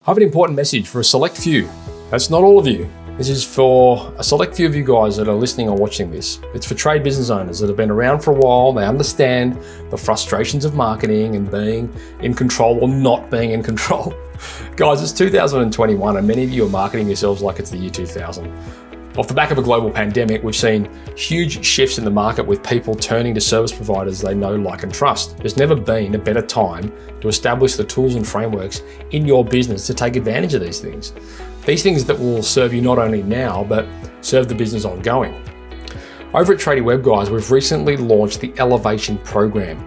I have an important message for a select few. That's not all of you. This is for a select few of you guys that are listening or watching this. It's for trade business owners that have been around for a while. They understand the frustrations of marketing and being in control or not being in control. Guys, it's 2021 and many of you are marketing yourselves like it's the year 2000. Off the back of a global pandemic, we've seen huge shifts in the market with people turning to service providers they know, like and trust. There's never been a better time to establish the tools and frameworks in your business to take advantage of these things. These things that will serve you not only now, but serve the business ongoing. Over at Tradie Web Guys, we've recently launched the Elevation Program.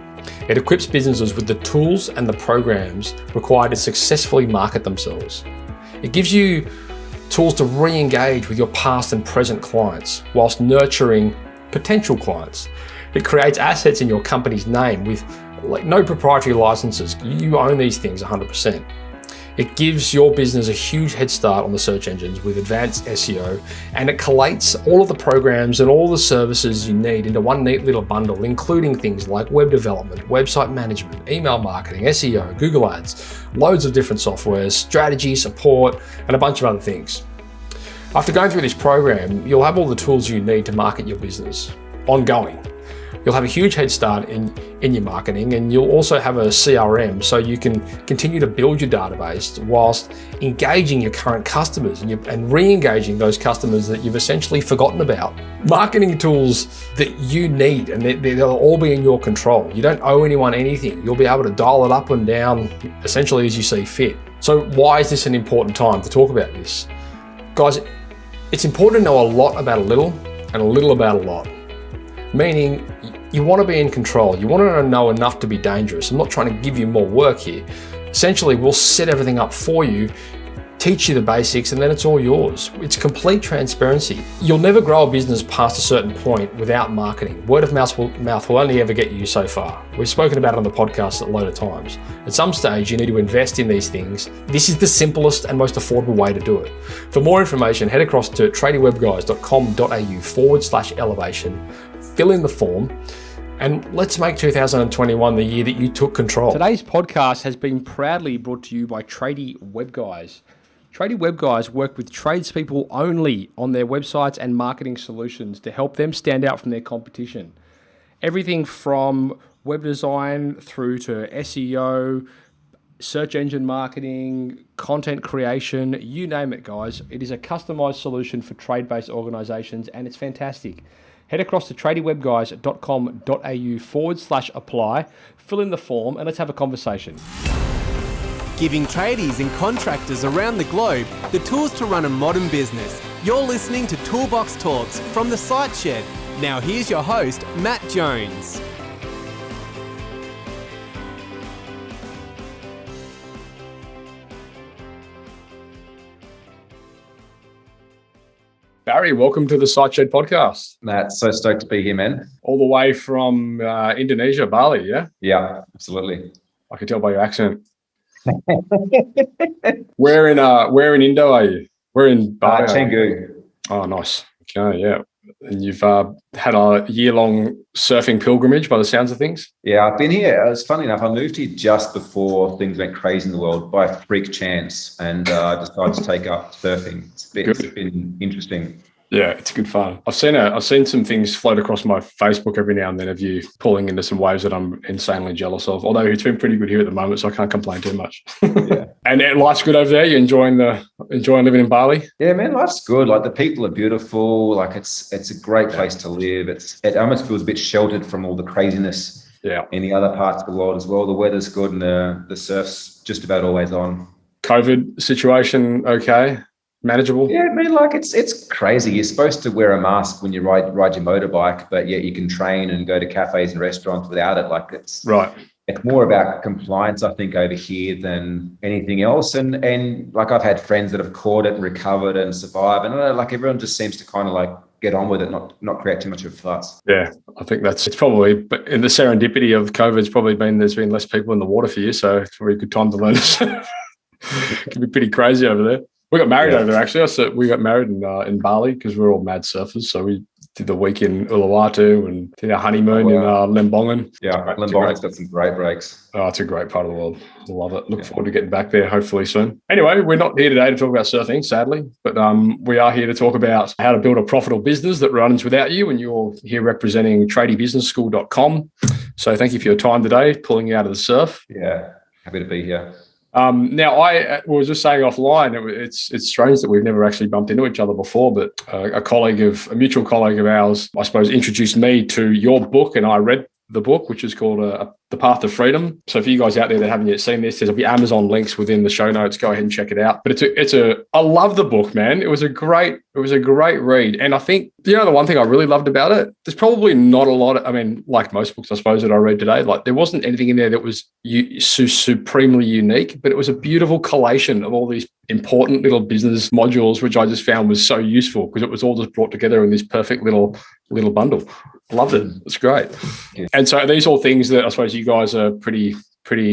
It equips businesses with the tools and the programs required to successfully market themselves. It gives you tools to re-engage with your past and present clients whilst nurturing potential clients. It creates assets in your company's name with no proprietary licenses. You own these things 100%. It gives your business a huge head start on the search engines with advanced SEO, and it collates all of the programs and all the services you need into one neat little bundle, including things like web development, website management, email marketing, SEO, Google Ads, loads of different softwares, strategy, support, and a bunch of other things. After going through this program, you'll have all the tools you need to market your business ongoing. You'll have a huge head start in your marketing, and you'll also have a CRM so you can continue to build your database whilst engaging your current customers and re-engaging those customers that you've essentially forgotten about. Marketing tools that you need, and they'll all be in your control. You don't owe anyone anything. You'll be able to dial it up and down essentially as you see fit. So why is this an important time to talk about this? Guys, it's important to know a lot about a little and a little about a lot. Meaning, you want to be in control. You want to know enough to be dangerous. I'm not trying to give you more work here. Essentially, we'll set everything up for you, teach you the basics, and then it's all yours. It's complete transparency. You'll never grow a business past a certain point without marketing. Word of mouth will only ever get you so far. We've spoken about it on the podcast a load of times. At some stage, you need to invest in these things. This is the simplest and most affordable way to do it. For more information, head across to tradiewebguys.com.au/elevation, fill in the form, and let's make 2021 the year that you took control. Today's podcast has been proudly brought to you by Tradie Web Guys. Tradie Web Guys work with tradespeople only on their websites and marketing solutions to help them stand out from their competition. Everything from web design through to SEO, search engine marketing, content creation, you name it, guys. It is a customized solution for trade-based organizations, and it's fantastic. Head across to tradiewebguys.com.au/apply, fill in the form, and let's have a conversation. Giving tradies and contractors around the globe the tools to run a modern business. You're listening to Toolbox Talks from the Site Shed. Now here's your host, Matt Jones. Barry, welcome to the Site Shed podcast. Matt, so stoked to be here, man. All the way from Indonesia, Bali, yeah? Yeah, absolutely. I can tell by your accent. Where in Indo are you? We're in Bali. Canggu. Oh, nice. Okay, yeah. And you've had a year-long surfing pilgrimage by the sounds of things? Yeah, I've been here. It's funny enough, I moved here just before things went crazy in the world by freak chance, and I decided to take up surfing. It's been interesting. Yeah, it's good fun. I've seen some things float across my Facebook every now and then of you pulling into some waves that I'm insanely jealous of. Although it's been pretty good here at the moment, so I can't complain too much. Yeah. And life's good over there. You enjoying living in Bali? Yeah, man, life's good. Like the people are beautiful. Like it's a great place to live. It almost feels a bit sheltered from all the craziness. Yeah. In the other parts of the world as well. The weather's good and the surf's just about always on. COVID situation okay? Manageable? Yeah, I mean, like it's crazy. You're supposed to wear a mask when you ride your motorbike, but yet you can train and go to cafes and restaurants without it. Like it's right. It's more about compliance, I think, over here than anything else. And like I've had friends that have caught it and recovered and survived, and like everyone just seems to kind of like get on with it, not create too much of a fuss. Yeah, I think it's probably, but in the serendipity of COVID, it's probably there's been less people in the water for you, so it's probably a good time to learn. It can be pretty crazy over there. We got married over there, actually. We got married in Bali because we're all mad surfers. So we did the week in Uluwatu and did our honeymoon in Lembongan. Yeah, Lembongan's got some great breaks. Oh, it's a great part of the world. Love it. Look forward to getting back there hopefully soon. Anyway, we're not here today to talk about surfing, sadly, but we are here to talk about how to build a profitable business that runs without you, and you're here representing tradiebusinessschool.com. So thank you for your time today, pulling you out of the surf. Yeah, happy to be here. Now, I was just saying offline, it's strange that we've never actually bumped into each other before, but a mutual colleague of ours, I suppose, introduced me to your book, and I read the book, which is called The Path to Freedom. So for you guys out there that haven't yet seen this, there'll be Amazon links within the show notes. Go ahead and check it out. But I love the book, man. It was a great read. And I think, the one thing I really loved about it, there's probably not a lot like most books, I suppose, that I read today, like there wasn't anything in there that was supremely unique, but it was a beautiful collation of all these important little business modules, which I just found was so useful because it was all just brought together in this perfect little bundle. Loved it. It's great. And so are these all things that I suppose you guys are pretty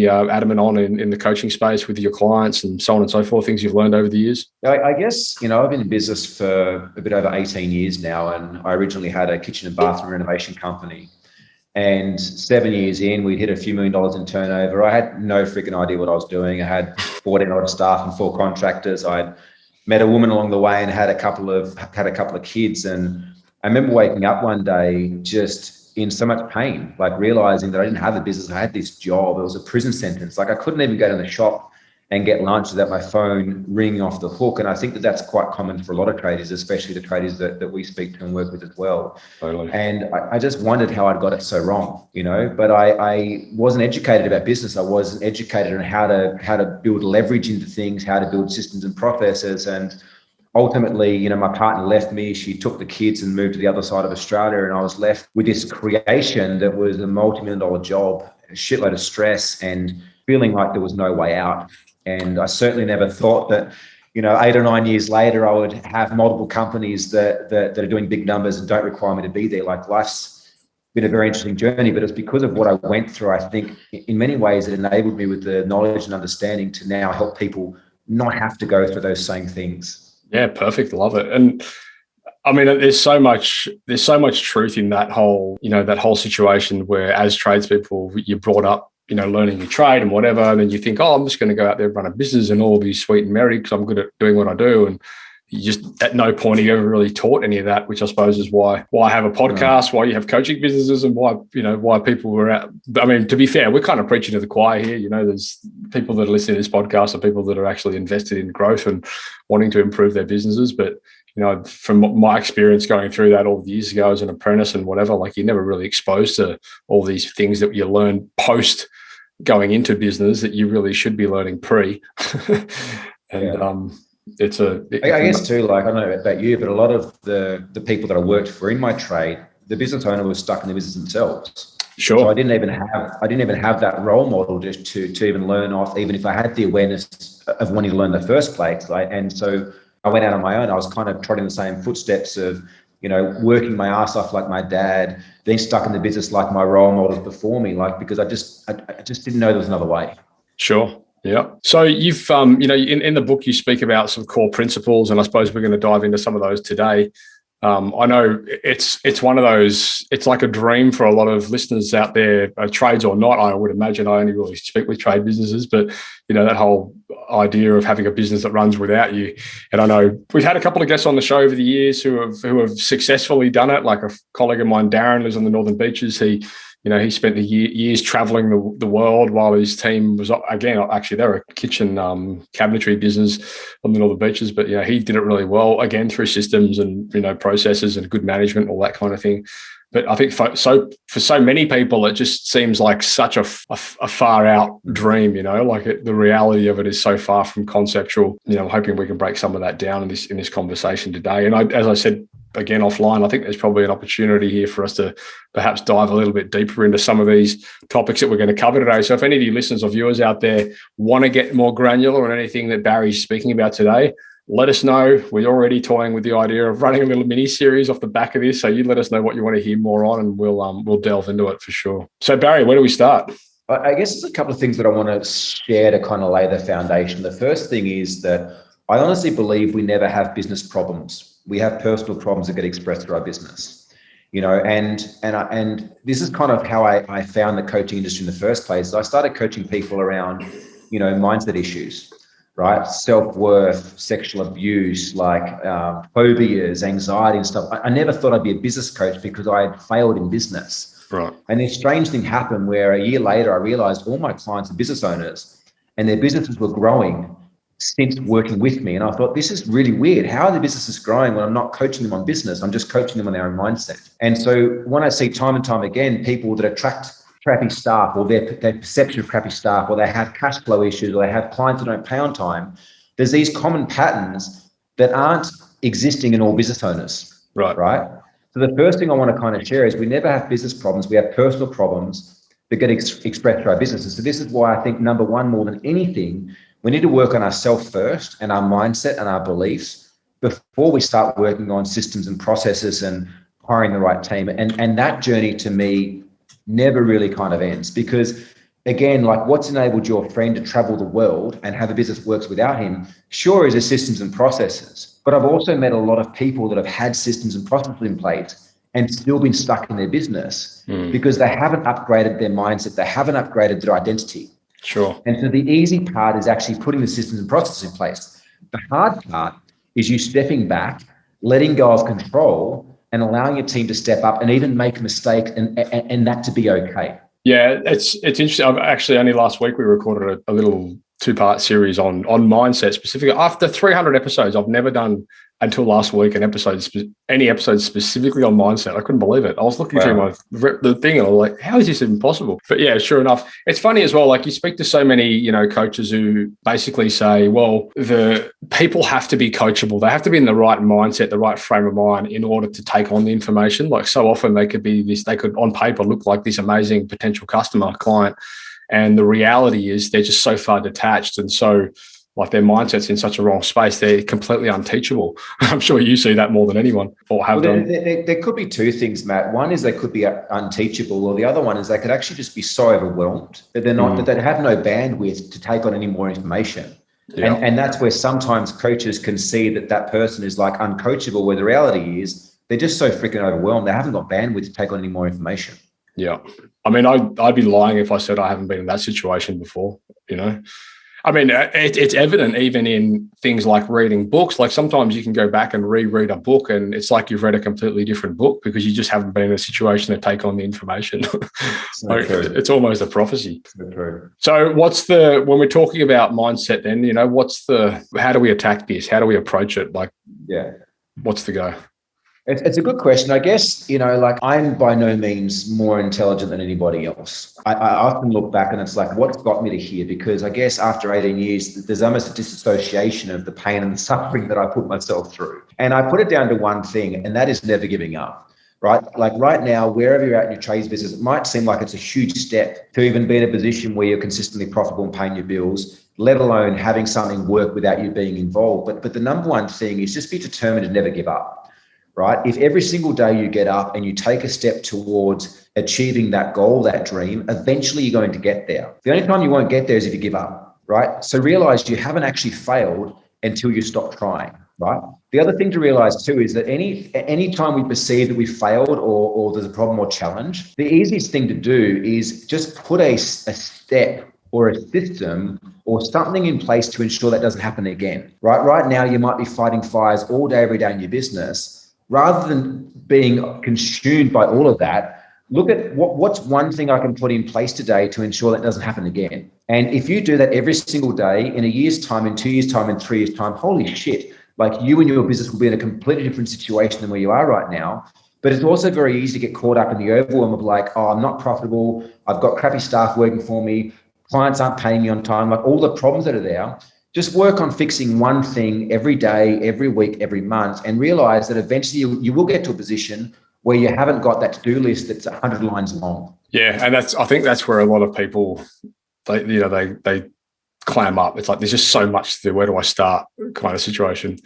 adamant on in the coaching space with your clients and so on and so forth, things you've learned over the years? I guess, I've been in business for a bit over 18 years now, and I originally had a kitchen and bathroom renovation company. And 7 years in, we'd hit a few $1 million in turnover. I had no freaking idea what I was doing. I had 14 odd staff and 4 contractors. I'd met a woman along the way and had a couple of kids. And I remember waking up one day just in so much pain, like realizing that I didn't have a business. I had this job. It was a prison sentence. Like I couldn't even go to the shop and get lunch without my phone ringing off the hook. And I think that that's quite common for a lot of tradies, especially the tradies that we speak to and work with as well. Totally. And I just wondered how I'd got it so wrong, but I wasn't educated about business. I wasn't educated on how to build leverage into things, how to build systems and processes. And ultimately, my partner left me. She took the kids and moved to the other side of Australia. And I was left with this creation that was a multi-million-dollar job, a shitload of stress, and feeling like there was no way out. And I certainly never thought that, 8 or 9 years later, I would have multiple companies that are doing big numbers and don't require me to be there. Like life's been a very interesting journey, but it's because of what I went through. I think in many ways it enabled me with the knowledge and understanding to now help people not have to go through those same things. Yeah, perfect. Love it. And there's so much truth in that whole, that whole situation where as tradespeople, you're brought up, learning your trade and whatever. And then you think, I'm just going to go out there and run a business and all be sweet and merry because I'm good at doing what I do. And you just, at no point are you ever really taught any of that, which I suppose is why I have a podcast, why you have coaching businesses, and why people were out. To be fair, we're kind of preaching to the choir here. There's people that are listening to this podcast are people that are actually invested in growth and wanting to improve their businesses. But from my experience going through that all the years ago as an apprentice and whatever, like you're never really exposed to all these things that you learn post going into business that you really should be learning pre. And I guess too, like, I don't know about you, but a lot of the people that I worked for in my trade, the business owner was stuck in the business themselves. Sure. So I didn't even have that role model just to even learn off, even if I had the awareness of wanting to learn in the first place. And so I went out on my own. I was kind of trotting the same footsteps of, working my ass off like my dad, then stuck in the business like my role models before me, because I just didn't know there was another way. Sure. Yeah. So you've, in the book, you speak about some core principles, and I suppose we're going to dive into some of those today. I know it's one of those, it's like a dream for a lot of listeners out there, trades or not. I would imagine I only really speak with trade businesses, but that whole idea of having a business that runs without you. And I know we've had a couple of guests on the show over the years who have successfully done it. Like a colleague of mine, Darren, lives on the Northern Beaches. He spent the years traveling the world while his team was, again, actually they're a kitchen cabinetry business on the Northern Beaches, but he did it really well, again, through systems and, processes and good management, all that kind of thing. But I think for so many people, it just seems like such a far out dream, the reality of it is so far from conceptual. I'm hoping we can break some of that down in this conversation today. And as I said, again, offline, I think there's probably an opportunity here for us to perhaps dive a little bit deeper into some of these topics that we're going to cover today. So if any of you listeners or viewers out there want to get more granular on anything that Barry's speaking about today, let us know. We're already toying with the idea of running a little mini series off the back of this. So you let us know what you want to hear more on, and we'll delve into it for sure. So Barry, where do we start? I guess there's a couple of things that I want to share to kind of lay the foundation. The first thing is that I honestly believe we never have business problems. We have personal problems that get expressed through our business. and this is kind of how I found the coaching industry in the first place. I started coaching people around, mindset issues, right? Self-worth, sexual abuse, like phobias, anxiety and stuff. I never thought I'd be a business coach because I had failed in business. Right. And this strange thing happened where a year later, I realized all my clients are business owners and their businesses were growing since working with me. And I thought, this is really weird. How are the businesses growing when I'm not coaching them on business? I'm just coaching them on their own mindset. And so when I see time and time again, people that attract crappy staff or their perception of crappy staff, or they have cash flow issues, or they have clients that don't pay on time, there's these common patterns that aren't existing in all business owners. Right. So the first thing I want to kind of share is we never have business problems. We have personal problems that get expressed through our businesses. So this is why I think number one, more than anything, we need to work on ourselves first and our mindset and our beliefs before we start working on systems and processes and hiring the right team. And that journey to me never really kind of ends, because again, like, what's enabled your friend to travel the world and have a business that works without him, sure, is the systems and processes. But I've also met a lot of people that have had systems and processes in place and still been stuck in their business because they haven't upgraded their mindset. They haven't upgraded their identity. Sure. And so the easy part is actually putting the systems and processes in place. The hard part is you stepping back, letting go of control, and allowing your team to step up and even make mistakes and that to be okay. Yeah, it's interesting. I've actually, only last week we recorded a little 2-part series on mindset specifically. After 300 episodes, I've never done until last week any episodes specifically on mindset. I couldn't believe it. I was looking through the thing and I was like, how is this even possible? But yeah, sure enough. It's funny as well, like you speak to so many, coaches who basically say, well, the people have to be coachable. They have to be in the right mindset, the right frame of mind in order to take on the information. Like so often they could on paper look like this amazing potential customer, client. And the reality is they're just so far detached and so like their mindset's in such a wrong space, they're completely unteachable. I'm sure you see that more than anyone or have done. There could be two things, Matt. One is they could be unteachable, or the other one is they could actually just be so overwhelmed that they're not, that they have no bandwidth to take on any more information. Yeah. And that's where sometimes coaches can see that person is like uncoachable, where the reality is they're just so freaking overwhelmed. They haven't got bandwidth to take on any more information. Yeah. I mean, I'd be lying if I said I haven't been in that situation before, I mean, it's evident even in things like reading books. Like sometimes you can go back and reread a book and it's like you've read a completely different book because you just haven't been in a situation to take on the information. It's almost a prophecy. So true. So when we're talking about mindset then, how do we attack this? How do we approach it? What's the go? It's a good question. I guess, I'm by no means more intelligent than anybody else. I often look back and it's like, what's got me to here? Because I guess after 18 years, there's almost a disassociation of the pain and the suffering that I put myself through. And I put it down to one thing, and that is never giving up, right? Like right now, wherever you're at in your trades business, it might seem like it's a huge step to even be in a position where you're consistently profitable and paying your bills, let alone having something work without you being involved. But the number one thing is just be determined to never give up. Right? If every single day you get up and you take a step towards achieving that goal, that dream, eventually you're going to get there. The only time you won't get there is if you give up, right? So realize you haven't actually failed until you stop trying, right? The other thing to realize too is that any time we perceive that we failed or there's a problem or challenge, the easiest thing to do is just put a step or a system or something in place to ensure that doesn't happen again, right? Right now, you might be fighting fires all day, every day in your business. Rather than being consumed by all of that, look at what's one thing I can put in place today to ensure that doesn't happen again. And if you do that every single day, in a year's time, in 2 years' time, in 3 years' time, holy shit, like you and your business will be in a completely different situation than where you are right now. But it's also very easy to get caught up in the overwhelm of like, oh, I'm not profitable. I've got crappy staff working for me. Clients aren't paying me on time, like all the problems that are there. Just work on fixing one thing every day, every week, every month, and realize that eventually you will get to a position where you haven't got that to-do list that's 100 lines long. Yeah, and I think that's where a lot of people, they clam up. It's like there's just so much to do. Where do I start? Kind of situation.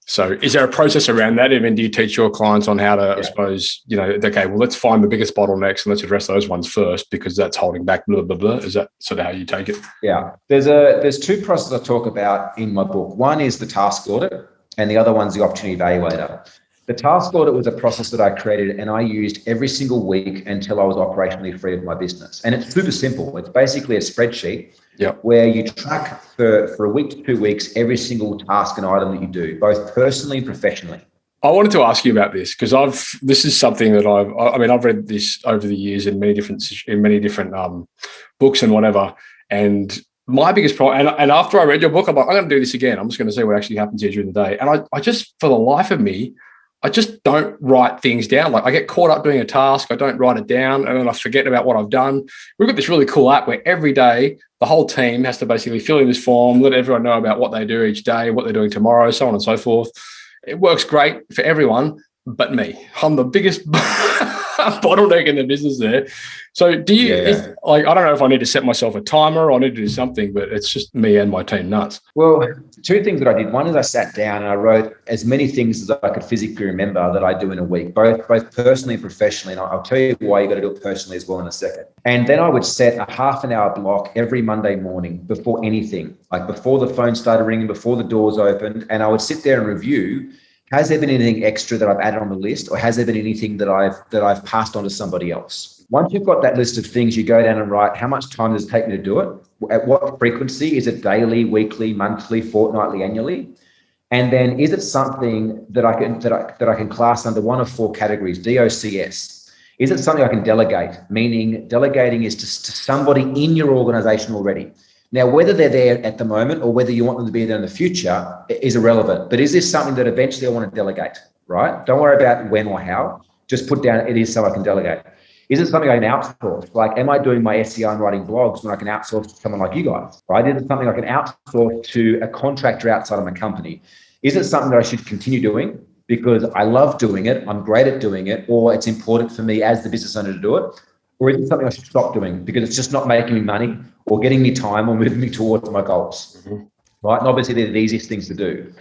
So is there a process around that? Even do you teach your clients on how to, I suppose, okay, well, let's find the biggest bottlenecks and let's address those ones first because that's holding back blah, blah, blah. Is that sort of how you take it? Yeah. There's two processes I talk about in my book. One is the task audit and the other one's the opportunity evaluator. The task audit was a process that I created and I used every single week until I was operationally free of my business. And it's super simple. It's basically a spreadsheet where you track for a week to 2 weeks every single task and item that you do, both personally and professionally. I wanted to ask you about this because this is something that I've read this over the years in many different books and whatever. And my biggest problem, and after I read your book, I'm like, I'm going to do this again. I'm just going to see what actually happens here during the day. And I just, for the life of me, I just don't write things down. Like I get caught up doing a task, I don't write it down, and then I forget about what I've done. We've got this really cool app where every day the whole team has to basically fill in this form, let everyone know about what they do each day, what they're doing tomorrow, so on and so forth. It works great for everyone but me. I'm the biggest bottleneck in the business there. So do you, I don't know if I need to set myself a timer or I need to do something, but it's just me and my team nuts. Well, two things that I did. One is I sat down and I wrote as many things as I could physically remember that I do in a week, both personally and professionally. And I'll tell you why you got to do it personally as well in a second. And then I would set a half an hour block every Monday morning before anything, like before the phone started ringing, before the doors opened. And I would sit there and review, has there been anything extra that I've added on the list, or has there been anything that I've passed on to somebody else? Once you've got that list of things, you go down and write, how much time does it take me to do it? At what frequency? Is it daily, weekly, monthly, fortnightly, annually? And then is it something that I can class under one of four categories, DOCS? Is it something I can delegate? Meaning delegating is to somebody in your organization already. Now, whether they're there at the moment or whether you want them to be there in the future is irrelevant. But is this something that eventually I want to delegate, right? Don't worry about when or how. Just put down, it is something I can delegate. Is it something I can outsource? Like, am I doing my SEO and writing blogs when I can outsource to someone like you guys, right? Is it something I can outsource to a contractor outside of my company? Is it something that I should continue doing because I love doing it, I'm great at doing it, or it's important for me as the business owner to do it? Or is it something I should stop doing because it's just not making me money or getting me time or moving me towards my goals, right? And obviously they're the easiest things to do.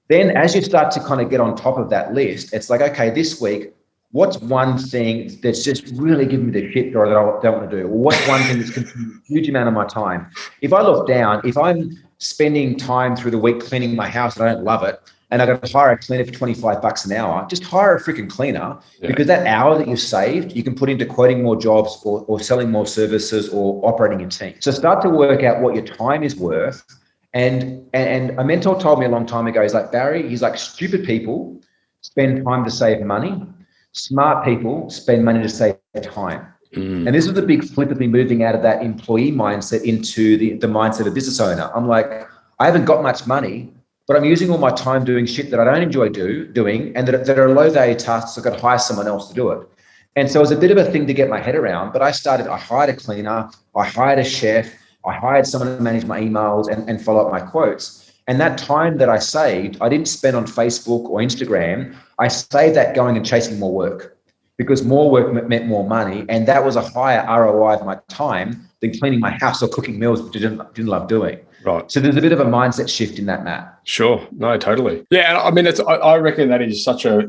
Then as you start to kind of get on top of that list, it's like, okay, this week, what's one thing that's just really giving me the shit that I don't want to do? Or what's one thing that's consuming a huge amount of my time? If I look down, if I'm spending time through the week cleaning my house and I don't love it, and I got to hire a cleaner for $25 an hour, just hire a freaking cleaner because that hour that you've saved, you can put into quoting more jobs or selling more services or operating a team. So start to work out what your time is worth. And a mentor told me a long time ago, he's like, Barry, he's like, stupid people spend time to save money. Smart people spend money to save time. And this was the big flip of me moving out of that employee mindset into the mindset of business owner. I'm like, I haven't got much money, but I'm using all my time doing shit that I don't enjoy doing and that are low value tasks. I've got to hire someone else to do it. And so it was a bit of a thing to get my head around, but I hired a cleaner, I hired a chef, I hired someone to manage my emails and follow up my quotes. And that time that I saved, I didn't spend on Facebook or Instagram. I saved that going and chasing more work because more work meant more money. And that was a higher ROI of my time than cleaning my house or cooking meals, which I didn't love doing. Right. So there's a bit of a mindset shift in that, Matt. Sure. No, totally. Yeah. And I mean, I reckon that is such a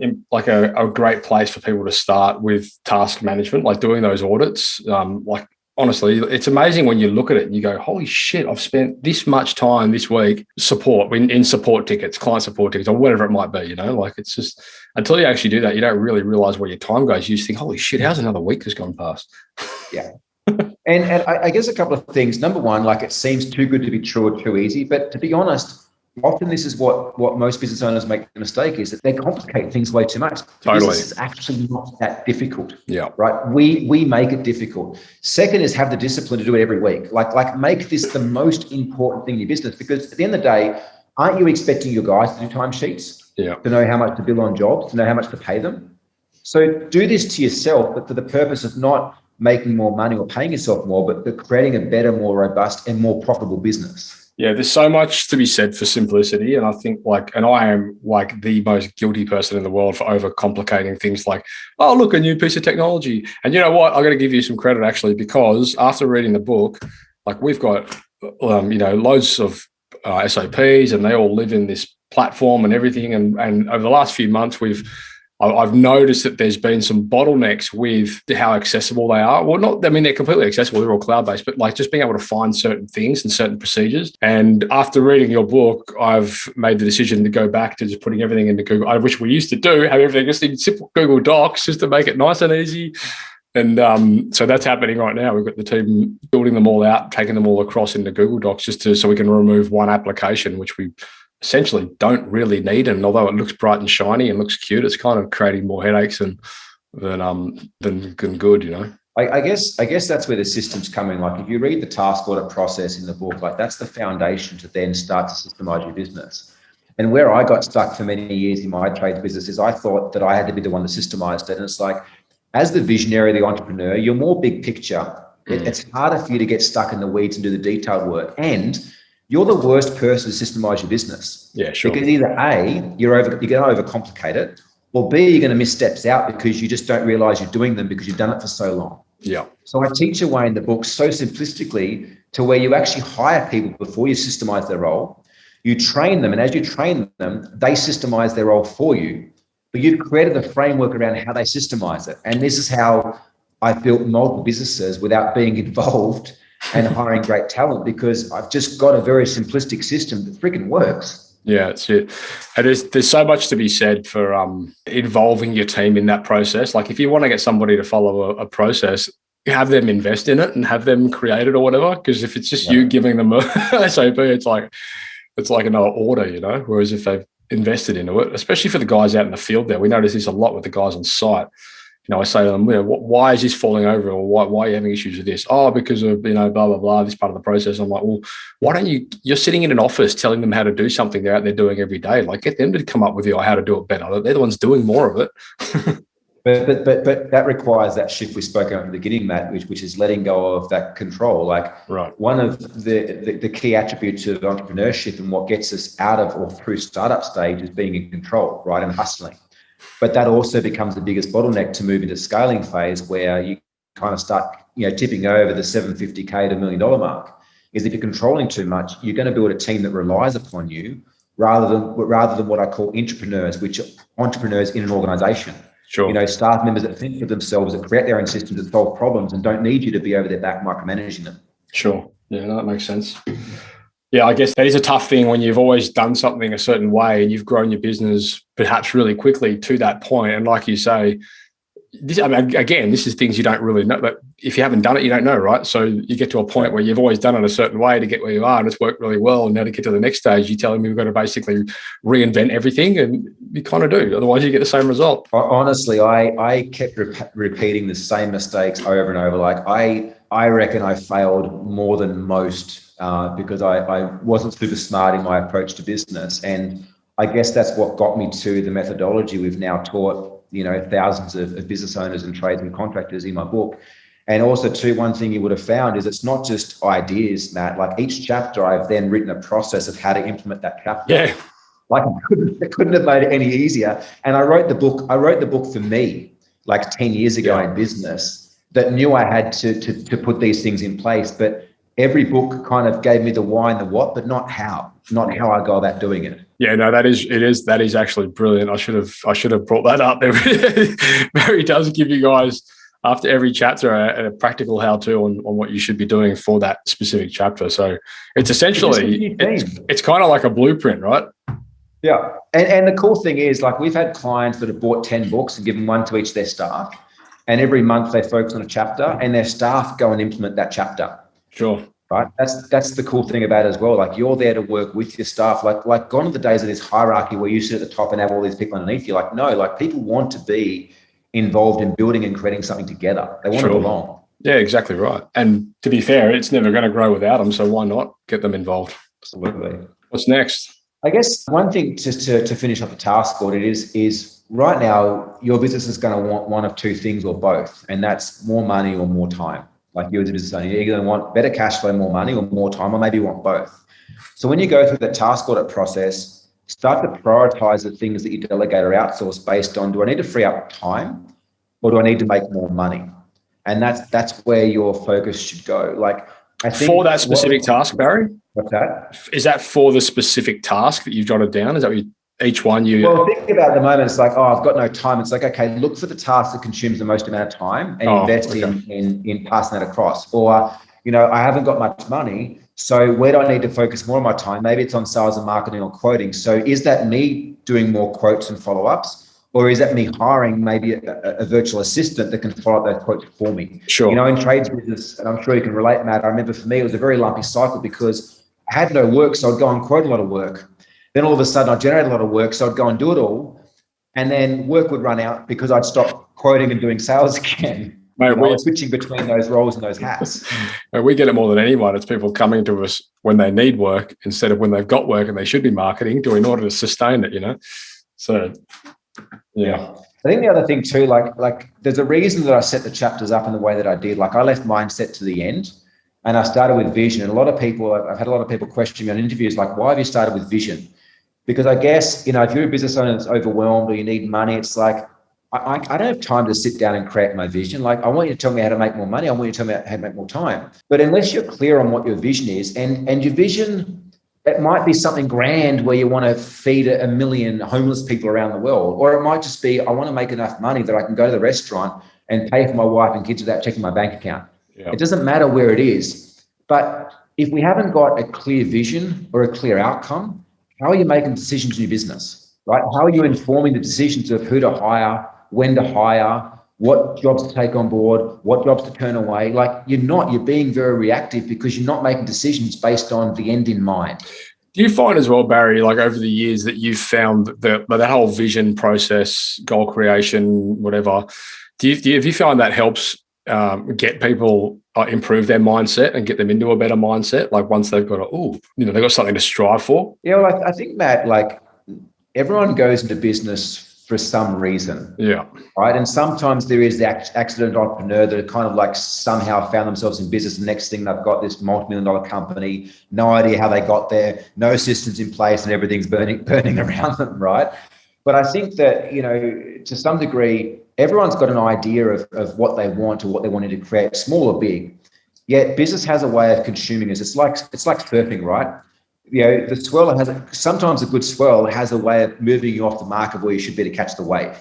great place for people to start with task management, like doing those audits. Honestly, it's amazing when you look at it and you go, holy shit, I've spent this much time this week in support tickets, client support tickets, or whatever it might be, like it's just, until you actually do that, you don't really realize where your time goes. You just think, holy shit, how's another week has gone past? Yeah. And I guess a couple of things. Number one, like it seems too good to be true or too easy, but to be honest, often this is what most business owners make the mistake is that they complicate things way too much. Totally. Business is actually not that difficult. Yeah. Right. We make it difficult. Second is have the discipline to do it every week. Like make this the most important thing in your business, because at the end of the day, aren't you expecting your guys to do timesheets? Yeah. To know how much to bill on jobs, to know how much to pay them. So do this to yourself, but for the purpose of not making more money or paying yourself more, but creating a better, more robust and more profitable business. Yeah, there's so much to be said for simplicity. And I think and I am like the most guilty person in the world for overcomplicating things like, oh, look, a new piece of technology. And you know what? I got to give you some credit actually, because after reading the book, like we've got, loads of SOPs and they all live in this platform and everything. And over the last few months, we've I've noticed that there's been some bottlenecks with how accessible they are. Well, not, I mean, they're completely accessible. They're all cloud-based, but like just being able to find certain things and certain procedures. And after reading your book, I've made the decision to go back to just putting everything into Google, which we used to do, have everything just in simple Google Docs just to make it nice and easy. And so that's happening right now. We've got the team building them all out, taking them all across into Google Docs so we can remove one application, which we essentially don't really need. And although it looks bright and shiny and looks cute, it's kind of creating more headaches than good, you know. I guess that's where the systems come in. Like if you read the task audit process in the book, like that's the foundation to then start to systemize your business. And where I got stuck for many years in my trades business is I thought that I had to be the one that systemized it. And it's like, as the visionary, the entrepreneur, you're more big picture. It's harder for you to get stuck in the weeds and do the detailed work. And you're the worst person to systemize your business. Yeah, sure. Because either A, you're going to overcomplicate it, or B, you're going to miss steps out because you just don't realize you're doing them because you've done it for so long. Yeah. So I teach a way in the book so simplistically to where you actually hire people before you systemize their role. You train them, and as you train them, they systemize their role for you. But you've created a framework around how they systemize it. And this is how I've built multiple businesses without being involved and hiring great talent, because I've just got a very simplistic system that freaking works. Yeah, that's it. And there's so much to be said for involving your team in that process. Like if you want to get somebody to follow a process, have them invest in it and have them create it or whatever. Because if it's just you giving them a SOP, it's like another order, you know. Whereas if they've invested into it, especially for the guys out in the field there, we notice this a lot with the guys on site. You know, I say to them, you know, why is this falling over, or why are you having issues with this? Oh, because of, you know, blah, blah, blah, this part of the process. I'm like, well, why don't you're sitting in an office telling them how to do something they're out there doing every day. Like get them to come up with how to do it better. They're the ones doing more of it. But that requires that shift we spoke about at the beginning, Matt, which is letting go of that control. Like one of the key attributes of entrepreneurship and what gets us out of or through startup stage is being in control, right, and hustling. But that also becomes the biggest bottleneck to move into scaling phase, where you kind of start, you know, tipping over the $750K to $1 million mark. Is if you're controlling too much, you're going to build a team that relies upon you rather than what I call entrepreneurs, which are entrepreneurs in an organization. Sure. You know, staff members that think for themselves, that create their own systems, that solve problems and don't need you to be over their back micromanaging them. Sure. Yeah, no, that makes sense. Yeah, I guess that is a tough thing when you've always done something a certain way and you've grown your business perhaps really quickly to that point. And like you say, this is things you don't really know, but if you haven't done it, you don't know, right? So you get to a point where you've always done it a certain way to get where you are, and it's worked really well. And now to get to the next stage, you're telling me we've got to basically reinvent everything, and you kind of do. Otherwise, you get the same result. Honestly, I kept repeating the same mistakes over and over. Like I reckon I failed more than most because I wasn't super smart in my approach to business. And I guess that's what got me to the methodology we've now taught, you know, thousands of business owners and trades and contractors in my book. And also too, one thing you would have found is it's not just ideas, Matt. Like each chapter, I've then written a process of how to implement that chapter. Yeah. Like I couldn't have made it any easier. And I wrote the book for me like 10 years ago in business, that knew I had to put these things in place. But every book kind of gave me the why and the what, but not how I go about doing it. Yeah, no, that is actually brilliant. I should have brought that up. Barry does give you guys, after every chapter, a practical how-to on what you should be doing for that specific chapter. So it's essentially, it's kind of like a blueprint, right? Yeah. And the cool thing is, like, we've had clients that have bought 10 books and given one to each their staff. And every month they focus on a chapter and their staff go and implement that chapter. Sure. Right. That's the cool thing about it as well. Like, you're there to work with your staff. Like gone are the days of this hierarchy where you sit at the top and have all these people underneath you. Like, no, like, people want to be involved in building and creating something together. They want to belong. Yeah, exactly right. And to be fair, it's never going to grow without them. So why not get them involved? Absolutely. What's next? I guess one thing just to finish off the task audit is right now your business is going to want one of two things or both, and that's more money or more time. Like, you as a business owner, you're going to want better cash flow, more money, or more time, or maybe you want both. So when you go through the task audit process, start to prioritize the things that you delegate or outsource based on, do I need to free up time or do I need to make more money? And that's where your focus should go. Like, I think for that specific task, Barry? What's that? Is that for the specific task that you've jotted down? Is that what you? each one Well, think about it at the moment, it's like, oh, I've got no time. It's like, okay, look for the task that consumes the most amount of time and invest in passing that across. Or, I haven't got much money, so where do I need to focus more of my time? Maybe it's on sales and marketing or quoting. So is that me doing more quotes and follow-ups? Or is that me hiring maybe a virtual assistant that can follow up those quotes for me? Sure. In trades business, and I'm sure you can relate, Matt, I remember for me, it was a very lumpy cycle because I had no work, so I'd go and quote a lot of work. Then all of a sudden I'd generate a lot of work, so I'd go and do it all. And then work would run out because I'd stop quoting and doing sales again. Mate, we're switching between those roles and those hats. We get it more than anyone. It's people coming to us when they need work instead of when they've got work and they should be marketing in order to sustain it, So, yeah. I think the other thing too, like there's a reason that I set the chapters up in the way that I did. Like I left mindset to the end and I started with vision. And I've had a lot of people question me on interviews, like, why have you started with vision? Because I guess, if you're a business owner that's overwhelmed or you need money, it's like, I don't have time to sit down and create my vision. Like, I want you to tell me how to make more money. I want you to tell me how to make more time. But unless you're clear on what your vision is, and your vision, it might be something grand where you want to feed 1 million homeless people around the world. Or it might just be, I want to make enough money that I can go to the restaurant and pay for my wife and kids without checking my bank account. Yeah. It doesn't matter where it is. But if we haven't got a clear vision or a clear outcome, how are you making decisions in your business, right? How are you informing the decisions of who to hire, when to hire, what jobs to take on board, what jobs to turn away? Like you're being very reactive because you're not making decisions based on the end in mind. Do you find as well, Barry, like over the years that you've found that whole vision process, goal creation, whatever, have you found that helps get people improve their mindset and get them into a better mindset? Like once they've got they've got something to strive for. Yeah, well, I think, Matt, like everyone goes into business for some reason. Yeah. Right. And sometimes there is the accident entrepreneur that kind of like somehow found themselves in business. The next thing they've got this multi-million-dollar company, no idea how they got there, no systems in place, and everything's burning around them. Right. But I think that, to some degree, everyone's got an idea of what they want or what they wanted to create, small or big. Yet business has a way of consuming us. It's like surfing, right? The swell sometimes a good swell has a way of moving you off the mark of where you should be to catch the wave.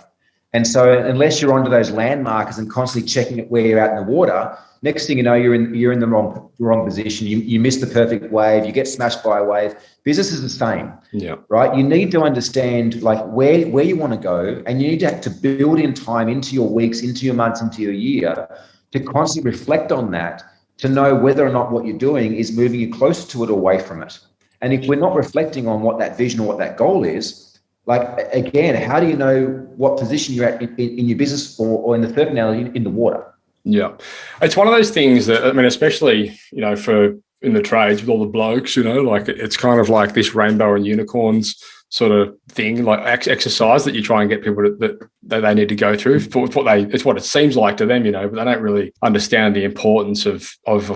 And so unless you're onto those landmarkers and constantly checking it where you're out in the water, next thing you know, you're in the wrong position. You miss the perfect wave, you get smashed by a wave. Business is the same. Yeah. Right. You need to understand like where you want to go, and you need to build in time into your weeks, into your months, into your year to constantly reflect on that, to know whether or not what you're doing is moving you closer to it or away from it. And if we're not reflecting on what that vision or what that goal is, like, again, how do you know what position you're at in your business or in the third analogy, in the water? Yeah. It's one of those things that, especially, for in the trades with all the blokes, like it's kind of like this rainbow and unicorns sort of thing, like exercise that you try and get people that they need to go through. It's what it seems like to them, but they don't really understand the importance of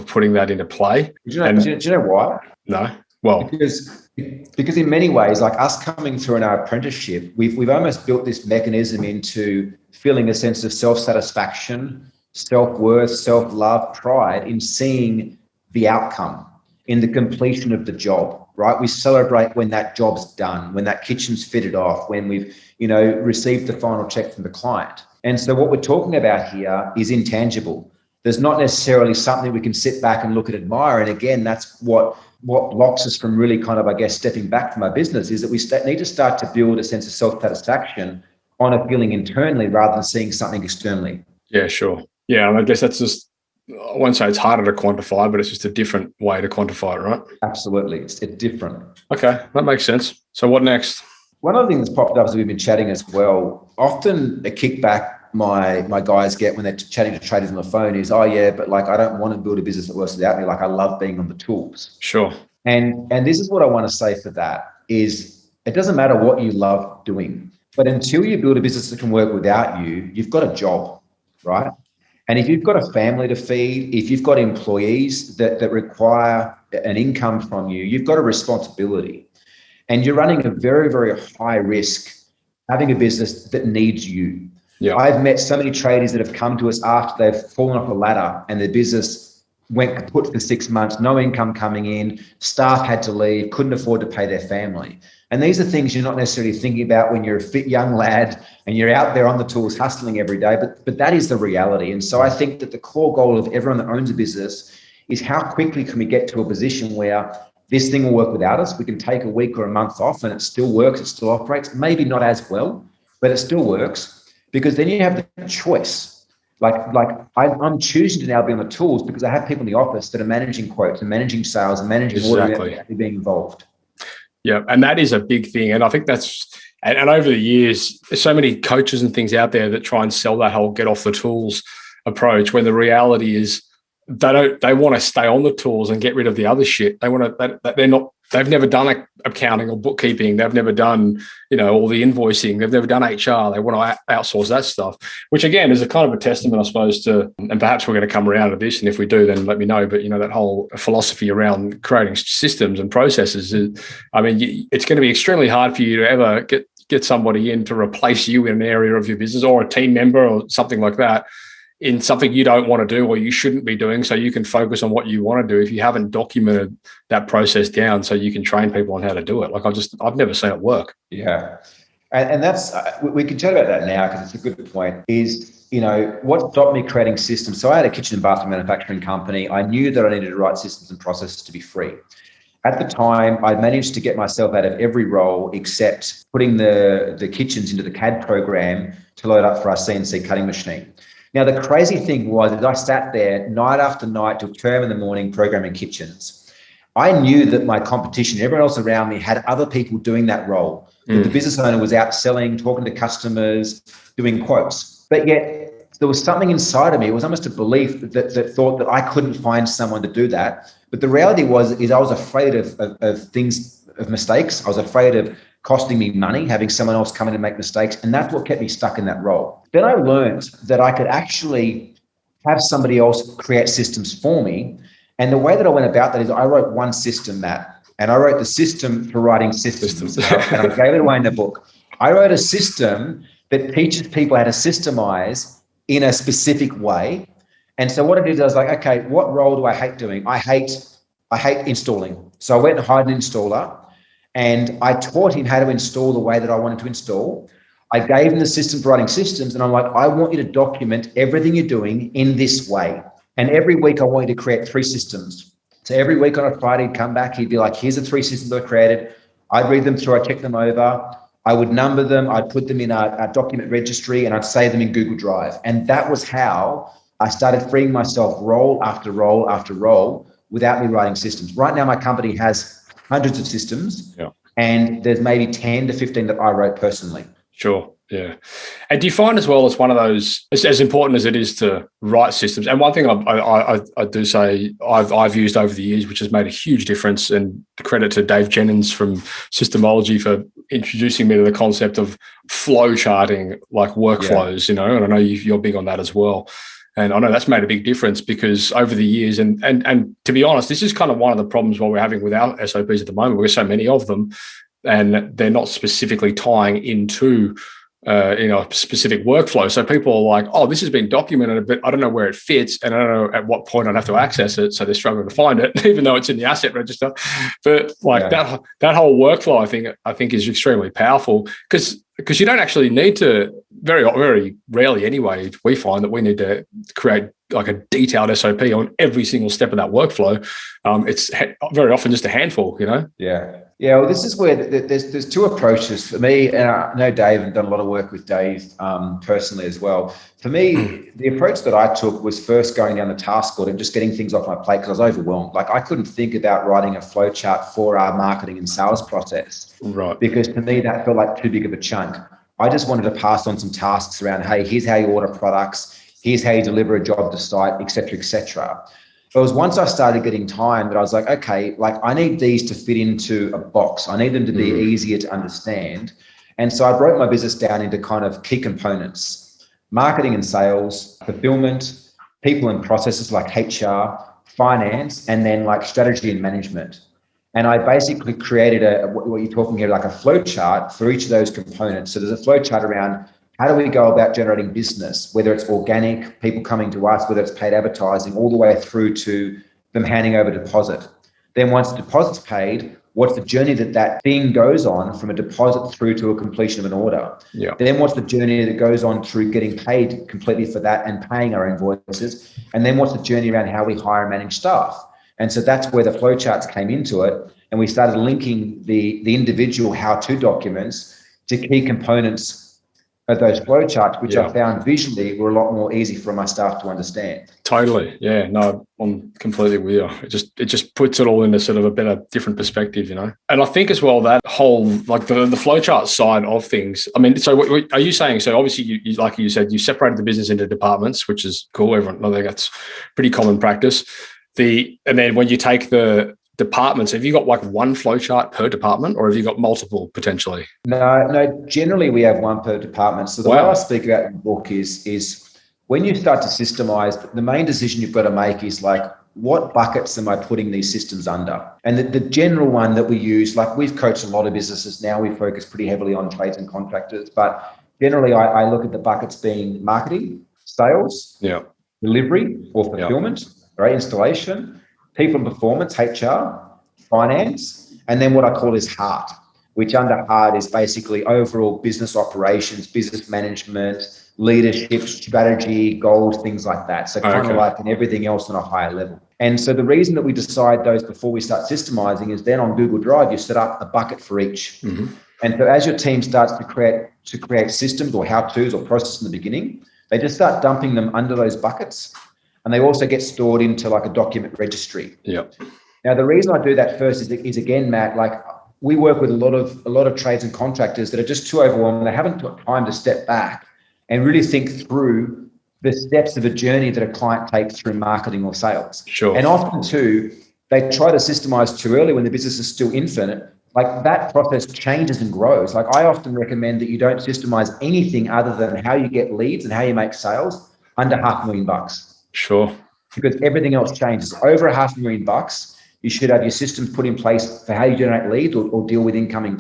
putting that into play. Do you know why? No. Well, because in many ways, like us coming through in our apprenticeship, we've almost built this mechanism into feeling a sense of self-satisfaction, self-worth, self-love, pride in seeing the outcome, in the completion of the job, right? We celebrate when that job's done, when that kitchen's fitted off, when we've, received the final check from the client. And so what we're talking about here is intangible. There's not necessarily something we can sit back and look and admire. And again, that's what blocks us from really kind of, I guess, stepping back from our business, is that we need to start to build a sense of self-satisfaction on a feeling internally rather than seeing something externally. Yeah, sure. Yeah, and I guess that's just, I won't say it's harder to quantify, but it's just a different way to quantify it, right? Absolutely. It's different. Okay, that makes sense. So what next? One of the things that's popped up as we've been chatting as well, often a kickback my guys get when they're chatting to traders on the phone is, oh yeah, but like I don't want to build a business that works without me. Like I love being on the tools. Sure. And this is what I want to say for that is it doesn't matter what you love doing, but until you build a business that can work without you, you've got a job, right? And if you've got a family to feed, if you've got employees that require an income from you, you've got a responsibility. And you're running a very, very high risk having a business that needs you. Yeah. I've met so many tradies that have come to us after they've fallen off a ladder and their business went kaput for 6 months, no income coming in, staff had to leave, couldn't afford to pay their family. And these are things you're not necessarily thinking about when you're a fit young lad and you're out there on the tools hustling every day, but that is the reality. And so I think that the core goal of everyone that owns a business is how quickly can we get to a position where this thing will work without us. We can take a week or a month off and it still works, it still operates, maybe not as well, but it still works, because then you have the choice. I'm choosing to now be on the tools because I have people in the office that are managing quotes and managing sales and managing order and actually being involved. Yeah, and that is a big thing. And I think and over the years, there's so many coaches and things out there that try and sell that whole get off the tools approach, when the reality is they want to stay on the tools and get rid of the other shit. They've never done accounting or bookkeeping. They've never done, all the invoicing. They've never done HR. They want to outsource that stuff, which again is a kind of a testament, I suppose, to, and perhaps we're going to come around to this. And if we do, then let me know. But, that whole philosophy around creating systems and processes, it's going to be extremely hard for you to ever get somebody in to replace you in an area of your business, or a team member or something like that, in something you don't want to do or you shouldn't be doing, so you can focus on what you want to do if you haven't documented that process down so you can train people on how to do it. I've never seen it work. Yeah. And that's, we can chat about that now because it's a good point, is, what stopped me creating systems. So I had a kitchen and bathroom manufacturing company. I knew that I needed to write systems and processes to be free. At the time, I managed to get myself out of every role except putting the kitchens into the CAD program to load up for our CNC cutting machine. Now, the crazy thing was that I sat there night after night till 2 a.m. in the morning programming kitchens. I knew that my competition, everyone else around me, had other people doing that role. That the business owner was out selling, talking to customers, doing quotes. But yet there was something inside of me. It was almost a belief that thought that I couldn't find someone to do that. But the reality is I was afraid of mistakes. I was afraid of costing me money, having someone else come in and make mistakes. And that's what kept me stuck in that role. Then I learned that I could actually have somebody else create systems for me. And the way that I went about that is I wrote one system, Matt, and I wrote the system for writing systems. And I gave it away in the book. I wrote a system that teaches people how to systemise in a specific way. And so what I did, I was like, okay, what role do I hate doing? I hate installing. So I went and hired an installer, and I taught him how to install the way that I wanted to install. I gave him the system for writing systems, and I'm like, I want you to document everything you're doing in this way. And every week I want you to create 3 systems. So every week on a Friday, he'd come back, he'd be like, here's the 3 systems I created. I'd read them through, I'd check them over. I would number them, I'd put them in a document registry, and I'd save them in Google Drive. And that was how I started freeing myself role after role after role without me writing systems. Right now, my company has hundreds of systems, and there's maybe 10 to 15 that I wrote personally. Sure. Yeah. And do you find as well, it's one of those, as important as it is to write systems, and one thing I do say I've used over the years, which has made a huge difference, and credit to Dave Jennings from Systemology for introducing me to the concept of flow charting, like workflows, and I know you're big on that as well. And I know that's made a big difference, because over the years, and to be honest, this is kind of one of the problems what we're having with our SOPs at the moment. We've got so many of them, and they're not specifically tying into a specific workflow. So people are like, oh, this has been documented, but I don't know where it fits, and I don't know at what point I'd have to access it. So they're struggling to find it, even though it's in the asset register. But that whole workflow, I think is extremely powerful, because you don't actually need to, very, very rarely anyway, we find that we need to create like a detailed SOP on every single step of that workflow. It's very often just a handful, Yeah, well, this is where there's 2 approaches for me, and I know Dave, and done a lot of work with Dave personally as well. For me, the approach that I took was first going down the task order and just getting things off my plate, because I was overwhelmed. Like, I couldn't think about writing a flowchart for our marketing and sales process, right? Because to me, that felt like too big of a chunk. I just wanted to pass on some tasks around, hey, here's how you order products, here's how you deliver a job to site, et cetera, et cetera. But it was once I started getting time that I was like, okay, like I need these to fit into a box. I need them to be easier to understand. And so I broke my business down into kind of key components: marketing and sales, fulfillment, people and processes like HR, finance, and then like strategy and management. And I basically created what you're talking here, like a flow chart for each of those components. So there's a flow chart around how do we go about generating business, whether it's organic, people coming to us, whether it's paid advertising, all the way through to them handing over deposit. Then once the deposit's paid, what's the journey that thing goes on from a deposit through to a completion of an order? Yeah. Then what's the journey that goes on through getting paid completely for that and paying our invoices? And then what's the journey around how we hire and manage staff? And so that's where the flowcharts came into it. And we started linking the individual how-to documents to key components of those flowcharts, which I found visually were a lot more easy for my staff to understand. Totally. Yeah, no, I'm completely with you. It just puts it all into sort of a better, different perspective, you know. And I think as well that whole, like the flowchart side of things. I mean, so what are you saying? So obviously, you like you said, you separated the business into departments, which is cool. I think that's pretty common practice. And then when you take the departments, have you got like one flowchart per department, or have you got multiple potentially? No. Generally, we have one per department. So the way I speak about in the book is when you start to systemize, the main decision you've got to make is like, what buckets am I putting these systems under? And the general one that we use, like we've coached a lot of businesses now, we focus pretty heavily on trades and contractors, but generally I look at the buckets being marketing, sales, delivery or fulfillment, right? Installation, people and performance, HR, finance, and then what I call is heart, which under heart is basically overall business operations, business management, leadership, strategy, goals, things like that. So kind of like and everything else on a higher level. And so the reason that we decide those before we start systemizing is then on Google Drive, you set up a bucket for each. Mm-hmm. And so as your team starts to create systems or how-tos or processes in the beginning, they just start dumping them under those buckets. And they also get stored into like a document registry. Yeah. Now, the reason I do that first is again, Matt, like we work with a lot of trades and contractors that are just too overwhelmed. They haven't got time to step back and really think through the steps of a journey that a client takes through marketing or sales. Sure. And often too, they try to systemize too early when the business is still infinite. Like that process changes and grows. Like I often recommend that you don't systemize anything other than how you get leads and how you make sales under $500,000. Sure. Because everything else changes. Over $500,000, you should have your systems put in place for how you generate leads or deal with incoming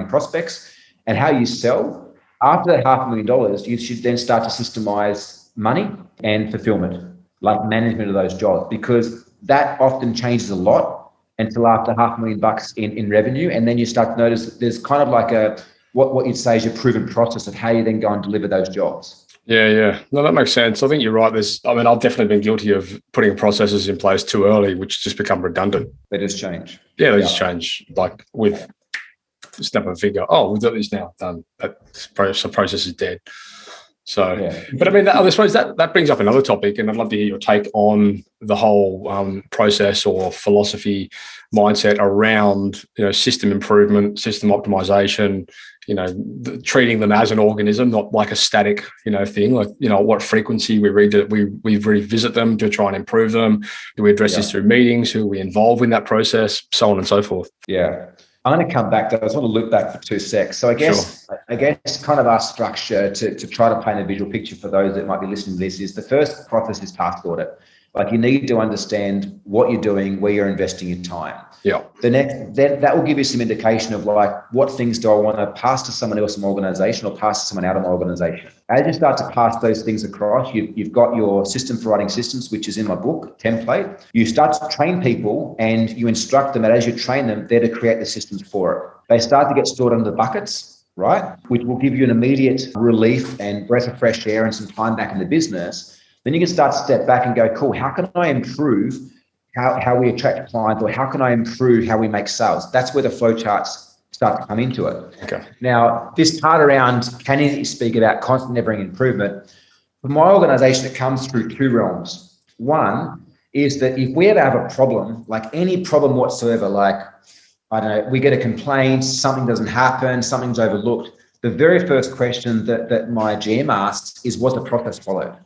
prospects and how you sell. After that $500,000, you should then start to systemize money and fulfillment, like management of those jobs, because that often changes a lot until after $500,000 in revenue. And then you start to notice that there's kind of like what you'd say is your proven process of how you then go and deliver those jobs. Yeah. No, that makes sense. I think you're right. I've definitely been guilty of putting processes in place too early, which just become redundant. They just change. Yeah, they just change. Like with snap of a finger. Oh, we've got this now done. That process is dead. So, but I mean, I suppose that brings up another topic, and I'd love to hear your take on the whole process or philosophy mindset around, system improvement, system optimization, treating them as an organism, not like a static, thing, like, what frequency we revisit them to try and improve them. Do we address this through meetings? Who are we involved in that process? So on and so forth. Yeah. I'm going to come back to that. I just want to loop back for 2 secs. So I guess kind of our structure to try to paint a visual picture for those that might be listening to this is the first process is task audit. Like you need to understand what you're doing, where you're investing your time. Yeah. Then that will give you some indication of like, what things do I want to pass to someone else in my organization or pass to someone out of my organization? As you start to pass those things across, you've got your system for writing systems, which is in my book, template. You start to train people and you instruct them, and as you train them, they're to create the systems for it. They start to get stored under the buckets, right? Which will give you an immediate relief and breath of fresh air and some time back in the business. Then you can start to step back and go, cool, how can I improve how we attract clients, or how can I improve how we make sales? That's where the flowcharts start to come into it. Okay. Now, this part around, can you speak about constant never-ending improvement? For my organization, it comes through 2 realms. One is that if we ever have a problem, like any problem whatsoever, like, I don't know, we get a complaint, something doesn't happen, something's overlooked, the very first question that my GM asks is, was the process followed,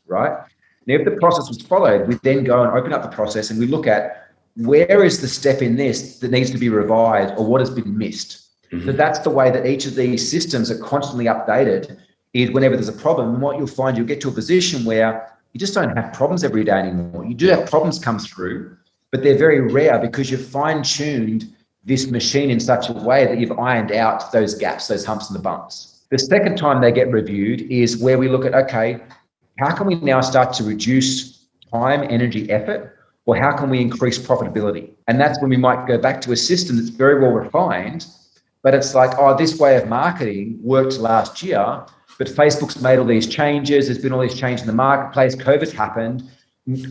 right? Now, if the process was followed, we then go and open up the process and we look at where is the step in this that needs to be revised or what has been missed. Mm-hmm. So that's the way that each of these systems are constantly updated, is whenever there's a problem. And what you'll find, you'll get to a position where you just don't have problems every day anymore. You do have problems come through, but they're very rare because you've fine-tuned this machine in such a way that you've ironed out those gaps, those humps and the bumps. The second time they get reviewed is where we look at, okay, how can we now start to reduce time, energy, effort, or how can we increase profitability? And that's when we might go back to a system that's very well refined, but it's like, oh, this way of marketing worked last year, but Facebook's made all these changes. There's been all these changes in the marketplace. COVID's happened.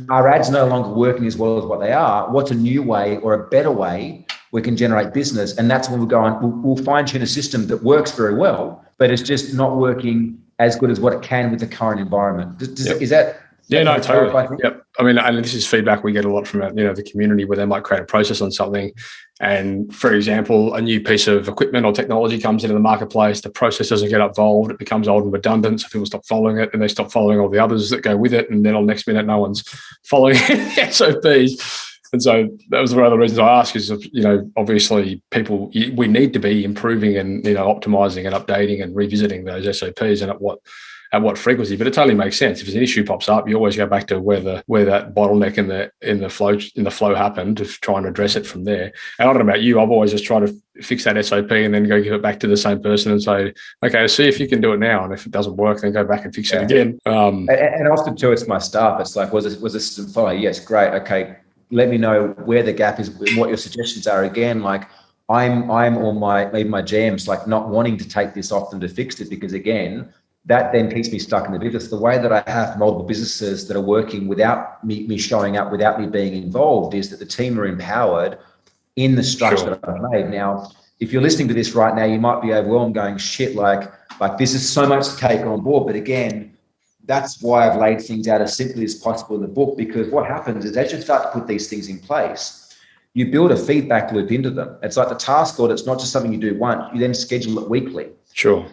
Our ads no longer working as well as what they are. What's a new way or a better way we can generate business? And that's when we'll go on, we'll fine tune a system that works very well, but it's just not working as good as what it can with the current environment. Is that? Yeah, no, totally. Yep. I mean, and this is feedback we get a lot from the community, where they might create a process on something, and for example, a new piece of equipment or technology comes into the marketplace, the process doesn't get evolved, it becomes old and redundant, so people stop following it, and they stop following all the others that go with it, and then on the next minute, no one's following the SOPs. And so that was one of the reasons I asked is, obviously we need to be improving and, optimizing and updating and revisiting those SOPs, and at what frequency. But it totally makes sense. If an issue pops up, you always go back to where that bottleneck in the flow happened, to try and address it from there. And I don't know about you, I've always just tried to fix that SOP and then go give it back to the same person and say, okay, see if you can do it now. And if it doesn't work, then go back and fix it again. And often too, it's my staff. It's like, was the system follow? Yes, great. Okay, let me know where the gap is and what your suggestions are. Again, like I'm or maybe my GM's like not wanting to take this off them to fix it, because again, that then keeps me stuck in the business. The way that I have multiple businesses that are working without me showing up, without me being involved, is that the team are empowered in the structure that I've made. Now, if you're listening to this right now, you might be overwhelmed going, shit, like this is so much to take on board. But again, that's why I've laid things out as simply as possible in the book, because what happens is as you start to put these things in place, you build a feedback loop into them. It's like the task audit. It's not just something you do once, you then schedule it weekly. Sure.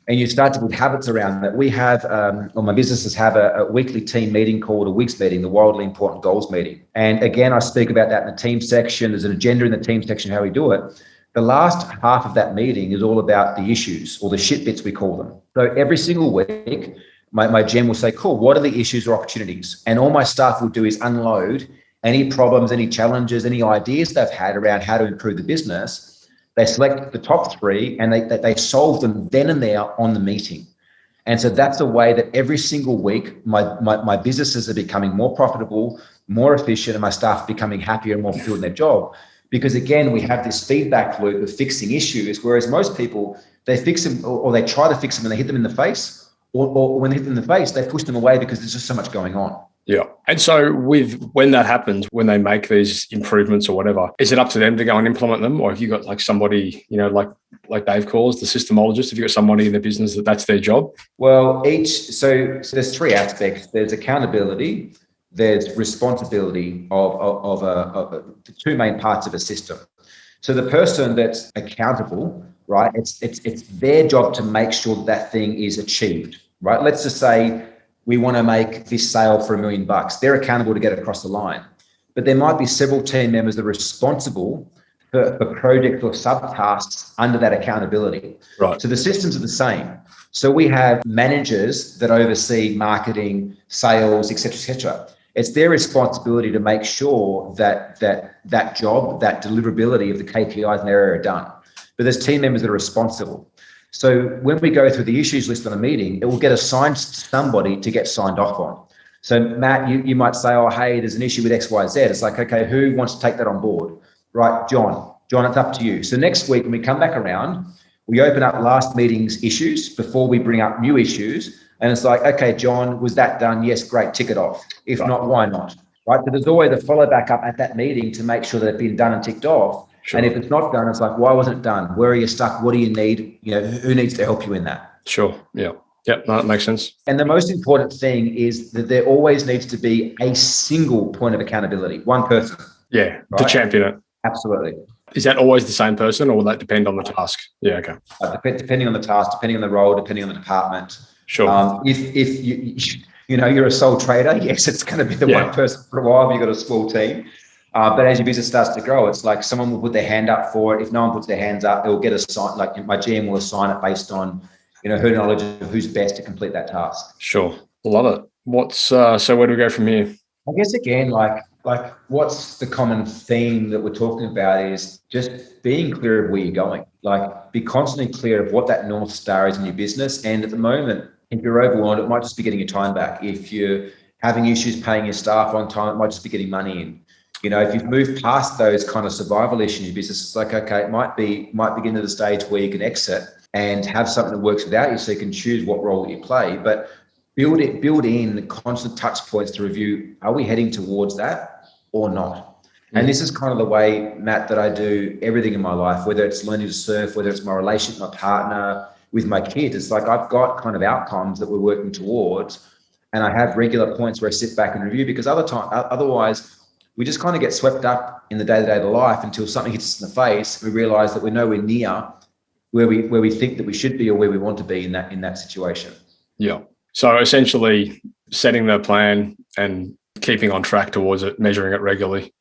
And you start to put habits around that. We have, or my businesses have a weekly team meeting called a week's meeting, the wildly important goals meeting. And again, I speak about that in the team section. There's an agenda in the team section, how we do it. The last half of that meeting is all about the issues, or the shit bits, we call them. So every single week, my GM will say, cool, what are the issues or opportunities? And all my staff will do is unload any problems, any challenges, any ideas they've had around how to improve the business. They select the top three and they solve them then and there on the meeting. And so that's a way that every single week, my businesses are becoming more profitable, more efficient, and my staff are becoming happier and more fulfilled in their job. Because again, we have this feedback loop of fixing issues, whereas most people, they fix them or they try to fix them and they hit them in the face, or when they hit them in the face, they push them away because there's just so much going on. Yeah. And so when that happens, when they make these improvements or whatever, is it up to them to go and implement them? Or have you got like somebody, like Dave calls the systemologist, have you got somebody in the business that's their job? Well, so there's three aspects. There's accountability, there's responsibility of the two main parts of a system. So the person that's accountable, right, it's their job to make sure that thing is achieved, right? Let's just say we want to make this sale for $1 million. They're accountable to get it across the line. But there might be several team members that are responsible for projects or subtasks under that accountability. Right. So the systems are the same. So we have managers that oversee marketing, sales, et cetera. It's their responsibility to make sure that job, that deliverability of the KPIs in their area are done. But there's team members that are responsible. So when we go through the issues list on a meeting, it will get assigned to somebody to get signed off on. So Matt, you might say, oh, hey, there's an issue with X, Y, Z. It's like, okay, who wants to take that on board? Right, John, it's up to you. So next week, when we come back around, we open up last meeting's issues before we bring up new issues. And it's like, okay, John, was that done? Yes, great, tick it off. If not, why not? Right, but there's always a follow back up at that meeting to make sure that it's been done and ticked off. Sure. And if it's not done, it's like, why wasn't it done? Where are you stuck? What do you need? Who needs to help you in that? Sure. Yeah. Yep. No, that makes sense. And the most important thing is that there always needs to be a single point of accountability, one person. Yeah. Right? To champion it. Absolutely. Is that always the same person, or will that depend on the task? Yeah. Okay. Depending on the task, depending on the role, depending on the department. Sure. If you're a sole trader, yes, it's going to be the one person for a while if you've got a small team. But as your business starts to grow, it's like someone will put their hand up for it. If no one puts their hands up, it will get assigned. Like my GM will assign it based on, her knowledge of who's best to complete that task. Sure. Love it. So where do we go from here? I guess again, like Like, what's the common theme that we're talking about is just being clear of where you're going. Like, be constantly clear of what that North Star is in your business. And at the moment, if you're overwhelmed, it might just be getting your time back. If you're having issues paying your staff on time, it might just be getting money in. You know, if you've moved past those kind of survival issues in your business, it's like, okay, it might begin to the stage where you can exit and have something that works without you, so you can choose what role that you play. But build in constant touch points to review, are we heading towards that or not? And this is kind of the way, Matt, that I do everything in my life, whether it's learning to surf, whether it's my relationship with my partner, with my kids. It's like I've got kind of outcomes that we're working towards, and I have regular points where I sit back and review, because otherwise we just kind of get swept up in the day-to-day of life until something hits us in the face. We realize that we're nowhere near where we think that we should be or where we want to be in that situation. Yeah. So essentially setting the plan and keeping on track towards it, measuring it regularly,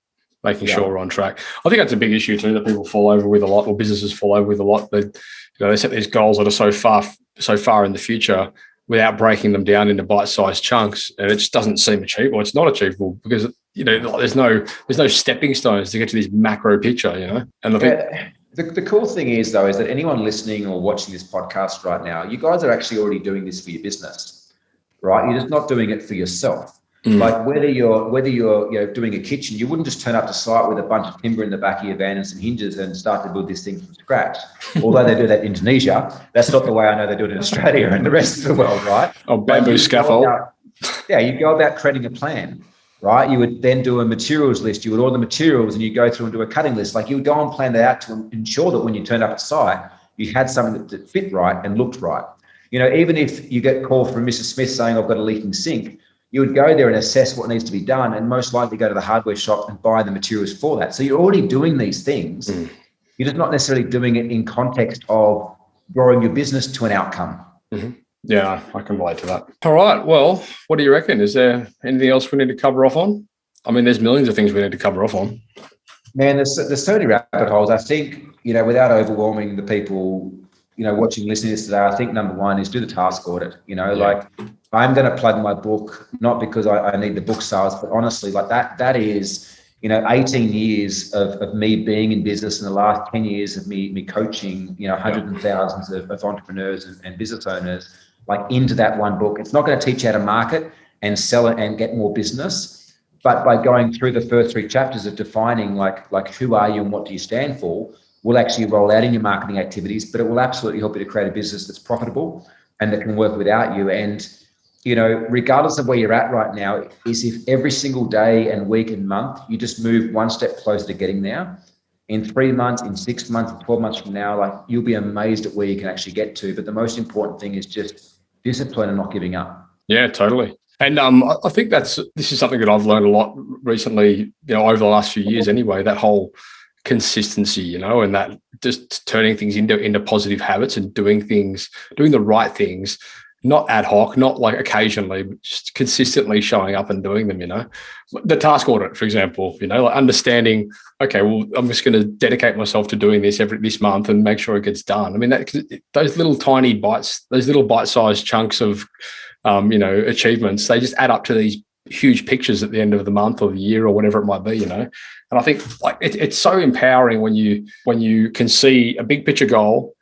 making sure we're on track. I think that's a big issue too that people fall over with a lot, or businesses fall over with a lot. They set these goals that are so far in the future without breaking them down into bite-sized chunks, and it just doesn't seem achievable. It's not achievable because there's no stepping stones to get to this macro picture, And I think the cool thing is that anyone listening or watching this podcast right now, you guys are actually already doing this for your business, right? You're just not doing it for yourself. Like whether you're doing a kitchen, you wouldn't just turn up to site with a bunch of timber in the back of your van and some hinges and start to build this thing from scratch. Although they do that in Indonesia, that's not the way I know they do it in Australia and the rest of the world, right? Oh, bamboo scaffold. You go about creating a plan, right? You would then do a materials list. You would order the materials and you go through and do a cutting list. Like you would go and plan that out to ensure that when you turned up at site, you had something that fit right and looked right. Even if you get called from Mrs. Smith saying, I've got a leaking sink, you would go there and assess what needs to be done and most likely go to the hardware shop and buy the materials for that. So you're already doing these things. You're just not necessarily doing it in context of growing your business to an outcome. Yeah, I can relate to that. All right. Well, what do you reckon? Is there anything else we need to cover off on? I mean, there's millions of things we need to cover off on. Man, there's so many rabbit holes. I think, without overwhelming the people, watching, listening to this today, I think number one is do the task audit. Like I'm going to plug my book, not because I need the book sales, but honestly, like that is, 18 years of me being in business and the last 10 years of me coaching, hundreds and thousands of entrepreneurs and business owners, like into that one book. It's not going to teach you how to market and sell it and get more business, but by going through the first 3 chapters of defining like who are you and what do you stand for, will actually roll out in your marketing activities, but it will absolutely help you to create a business that's profitable and that can work without you. And, regardless of where you're at right now, is if every single day and week and month, you just move one step closer to getting there. In 3 months, in 6 months, in 12 months from now, like you'll be amazed at where you can actually get to. But the most important thing is just discipline and not giving up. Yeah, totally. And I think this is something that I've learned a lot recently, over the last few years anyway, that whole consistency, and that just turning things into positive habits and doing the right things, not ad hoc, not like occasionally, but just consistently showing up and doing them, The task audit, for example, like understanding, okay, well, I'm just going to dedicate myself to doing this this month and make sure it gets done. I mean, those little tiny bites, those little bite-sized chunks of, achievements, they just add up to these huge pictures at the end of the month or the year or whatever it might be, And I think like it's so empowering when you can see a big picture goal,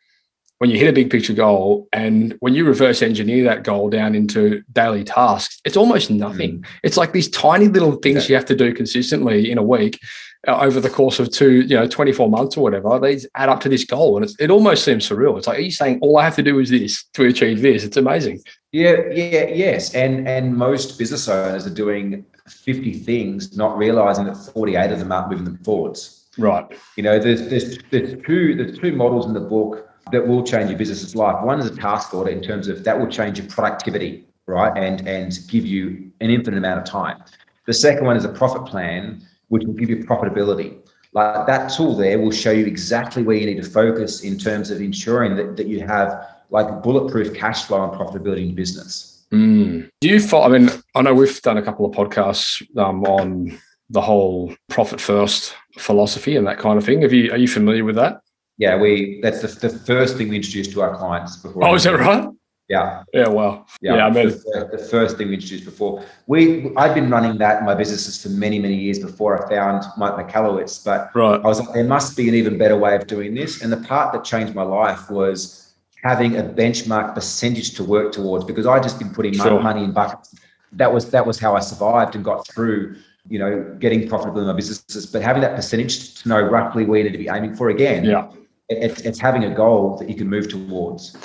when you hit a big picture goal, and when you reverse engineer that goal down into daily tasks, it's almost nothing. It's like these tiny little things you have to do consistently in a week over the course of 24 months or whatever. These add up to this goal, and it almost seems surreal. It's like, are you saying all I have to do is this to achieve this? It's amazing. Yes. And most business owners are doing 50 things, not realizing that 48 of them aren't moving them forwards. Right. There's two models in the book that will change your business's life. One is a task audit in terms of that will change your productivity, right? And give you an infinite amount of time. The second one is a profit plan, which will give you profitability. Like that tool there will show you exactly where you need to focus in terms of ensuring that you have like bulletproof cash flow and profitability in your business. Do you find, I know we've done a couple of podcasts on the whole profit first philosophy and that kind of thing. Are you familiar with that? Yeah, that's the first thing we introduced to our clients before. Oh, is that right? Yeah. Yeah. Wow. Yeah. I mean, the first thing we introduced before. I'd been running that in my businesses for many, many years before I found Mike McCallowitz, but right. I was like, there must be an even better way of doing this. And the part that changed my life was having a benchmark percentage to work towards, because I just been putting money in buckets. That was how I survived and got through, getting profitable in my businesses. But having that percentage to know roughly where you need to be aiming for, again, it's having a goal that you can move towards.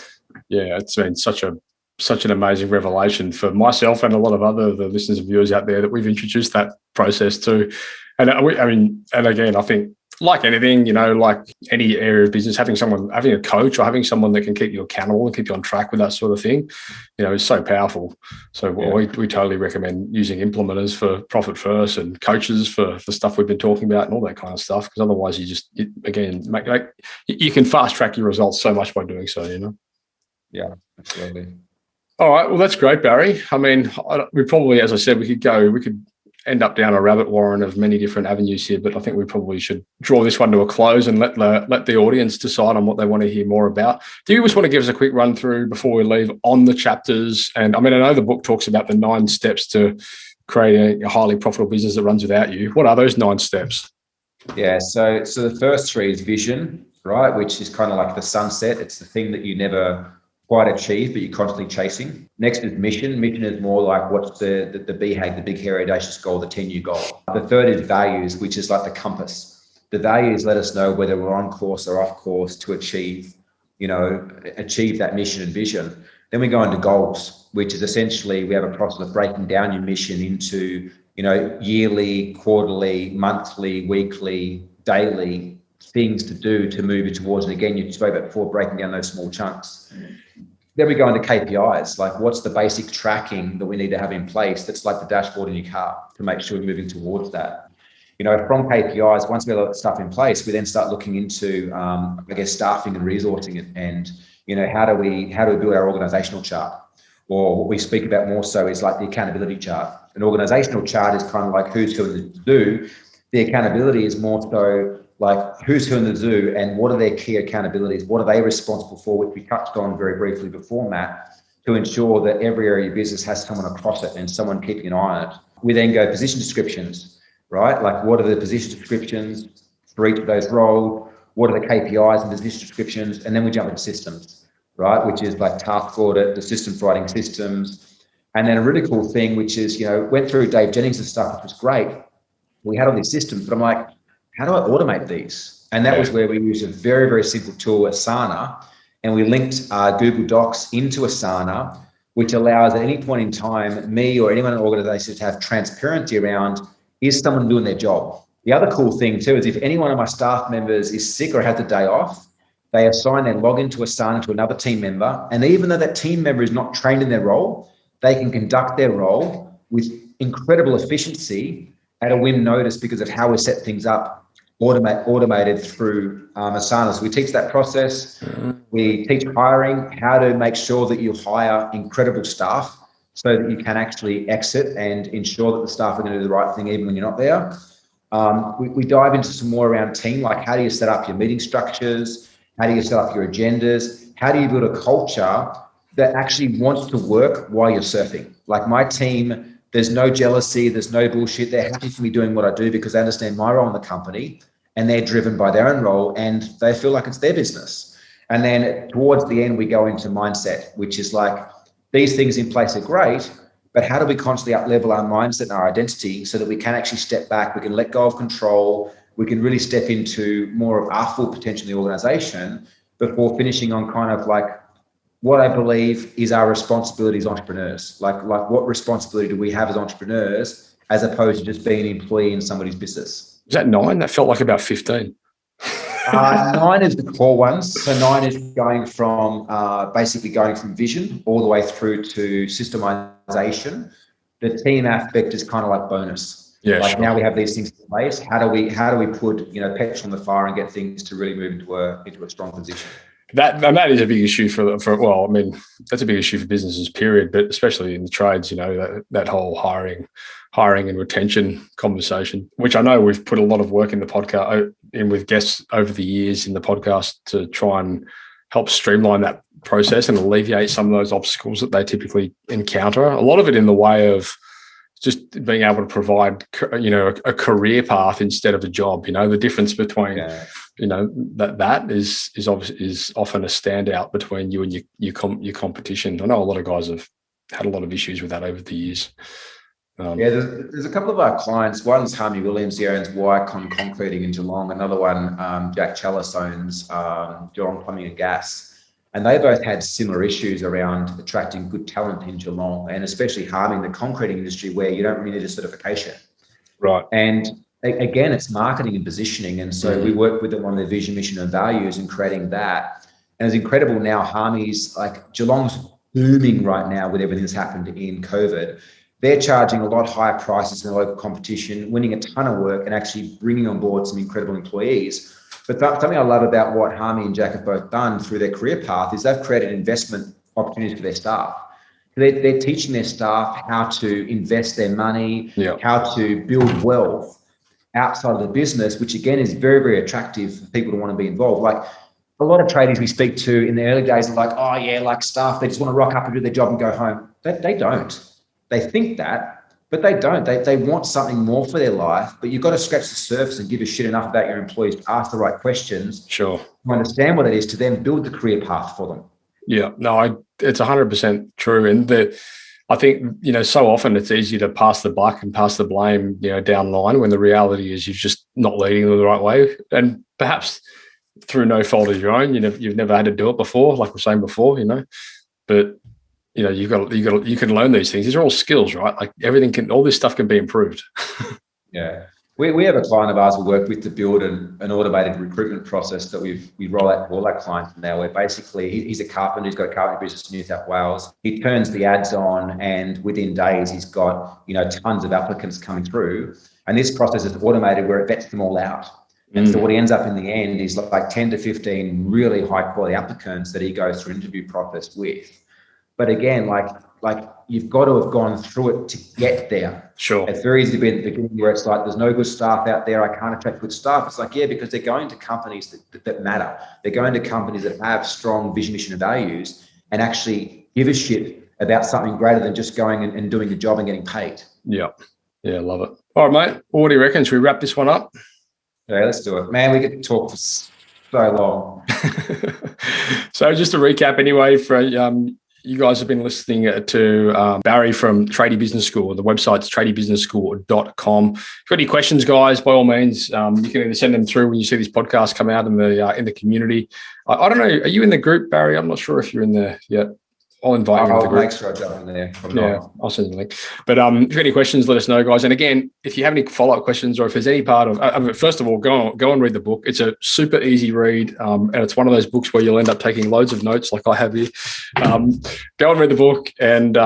Yeah, it's been such an amazing revelation for myself and a lot of the listeners and viewers out there that we've introduced that process to. And and again, I think like anything, like any area of business, having a coach or having someone that can keep you accountable and keep you on track with that sort of thing, is so powerful. So we totally recommend using implementers for profit first and coaches for the stuff we've been talking about and all that kind of stuff. Because otherwise you can fast track your results so much by doing so, Yeah, absolutely. All right. Well, that's great, Barry. I mean, we probably, as I said, we could end up down a rabbit warren of many different avenues here, but I think we probably should draw this one to a close and let the audience decide on what they want to hear more about. Do you just want to give us a quick run through before we leave on the chapters? And I mean, I know the book talks about the 9 steps to creating a highly profitable business that runs without you. What are those 9 steps? Yeah. So the first 3 is vision, right? Which is kind of like the sunset. It's the thing that you never quite achieve, but you're constantly chasing. Next is mission. Mission is more like what's the BHAG, the big, hairy, audacious goal, the 10-year goal. The third is values, which is like the compass. The values let us know whether we're on course or off course to achieve that mission and vision. Then we go into goals, which is essentially we have a process of breaking down your mission into, yearly, quarterly, monthly, weekly, daily things to do to move you towards. And again, you spoke about before, breaking down those small chunks. Then we go into KPIs, like what's the basic tracking that we need to have in place that's like the dashboard in your car to make sure we're moving towards that. From KPIs, once we have that stuff in place, we then start looking into, staffing and resourcing it, and, how do we build our organizational chart? Or what we speak about more so is like the accountability chart. An organizational chart is kind of like who's who in the zoo. The accountability is more so like who's who in the zoo and what are their key accountabilities? What are they responsible for, which we touched on very briefly before, Matt, to ensure that every area of your business has someone across it and someone keeping an eye on it. We then go position descriptions, right? Like what are the position descriptions for each of those roles? What are the KPIs and position descriptions? And then we jump into systems, right? Which is like task audit, the system for writing systems. And then a really cool thing, which is, went through Dave Jennings' stuff, which was great. We had all these systems, but I'm like, how do I automate these? And that was where we used a very, very simple tool, Asana, and we linked Google Docs into Asana, which allows at any point in time, me or anyone in the organization to have transparency around, is someone doing their job? The other cool thing too is if any one of my staff members is sick or has a day off, they assign their login to Asana to another team member. And even though that team member is not trained in their role, they can conduct their role with incredible efficiency at a whim notice because of how we set things up, automated through Asana. So we teach that process. We teach hiring, how to make sure that you hire incredible staff so that you can actually exit and ensure that the staff are going to do the right thing even when you're not there. We dive into some more around team, like how do you set up your meeting structures? How do you set up your agendas? How do you build a culture that actually wants to work while you're surfing? Like my team, there's no jealousy, there's no bullshit. They're happy for me doing what I do because they understand my role in the company and they're driven by their own role and they feel like it's their business. And then towards the end, we go into mindset, which is like, these things in place are great, but how do we constantly up-level our mindset and our identity so that we can actually step back, we can let go of control, we can really step into more of our full potential in the organization before finishing on kind of like what I believe is our responsibility as entrepreneurs. Like what responsibility do we have as entrepreneurs as opposed to just being an employee in somebody's business? Is that 9? That felt like about 15. 9 is the core ones. So 9 is going from basically going from vision all the way through to systemization. The team aspect is kind of like bonus. Yeah, like sure. Now we have these things in place. How do we put petrol on the fire and get things to really move into a strong position? That is a big issue that's a big issue for businesses, period, but especially in the trades, that whole hiring and retention conversation, which I know we've put a lot of work in the podcast in with guests over the years in the podcast to try and help streamline process and alleviate some of those obstacles that they typically encounter. A lot of it in the way of just being able to provide, a career path instead of a job. The difference between, that is often a standout between you and your competition. I know a lot of guys have had a lot of issues with that over the years. There's a couple of our clients. One's Harmy Williams, he owns Wycon Concreting in Geelong. Another one, Jack Chalice owns Geelong Plumbing and Gas. And they both had similar issues around attracting good talent in Geelong, and especially harming the concreting industry where you don't really need a certification. Right. And again, it's marketing and positioning. And so we work with them on their vision, mission, and values and creating that. And it's incredible now, Harmy's, like, Geelong's booming right now with everything that's happened in COVID. They're charging a lot higher prices than the local competition, winning a ton of work and actually bringing on board some incredible employees. But something I love about what Harmy and Jack have both done through their career path is they've created investment opportunities for their staff. They're teaching their staff how to invest their money, how to build wealth outside of the business, which again is very, very attractive for people to want to be involved. Like a lot of tradies we speak to in the early days are like, oh yeah, like staff, they just want to rock up and do their job and go home. They don't. They think that, but they don't. They want something more for their life, but you've got to scratch the surface and give a shit enough about your employees to ask the right questions. Sure. To understand what it is, to then build the career path for them. Yeah, no, it's 100% true. And I think, so often it's easy to pass the buck and pass the blame, down the line, when the reality is you're just not leading them the right way. And perhaps through no fault of your own, you've never had to do it before, like we're saying before, but you can learn these things. These are all skills, right? Like all this stuff can be improved. Yeah. We have a client of ours we work with to build an automated recruitment process that we roll out to all our clients now, where basically he's a carpenter, he's got a carpentry business in New South Wales. He turns the ads on and within days he's got, tons of applicants coming through. And this process is automated where it vets them all out. And so what he ends up in the end is like 10 to 15 really high quality applicants that he goes through an interview process with. But again, like you've got to have gone through it to get there. Sure. It's very easy to be at the beginning where it's like, there's no good staff out there. I can't attract good staff. It's like, yeah, because they're going to companies that matter. They're going to companies that have strong vision, mission, and values and actually give a shit about something greater than just going and doing the job and getting paid. Yeah. Yeah, love it. All right, mate. What do you reckon? Should we wrap this one up? Yeah, let's do it. Man, we could talk for so long. So just to recap anyway, for you guys have been listening to Barry from Tradie Business School. The website's tradiebusinessschool.com. If you've got any questions, guys, by all means, you can either send them through when you see this podcast come out in the community. I don't know, are you in the group, Barry? I'm not sure if you're in there yet. I'll invite you into the group. I'll make sure I jump in there. I'll send you the link. But if you've got any questions, let us know, guys. And again, if you have any follow-up questions or if there's any part of, first of all, go and read the book. It's a super easy read, and it's one of those books where you'll end up taking loads of notes like I have here. Go and read the book and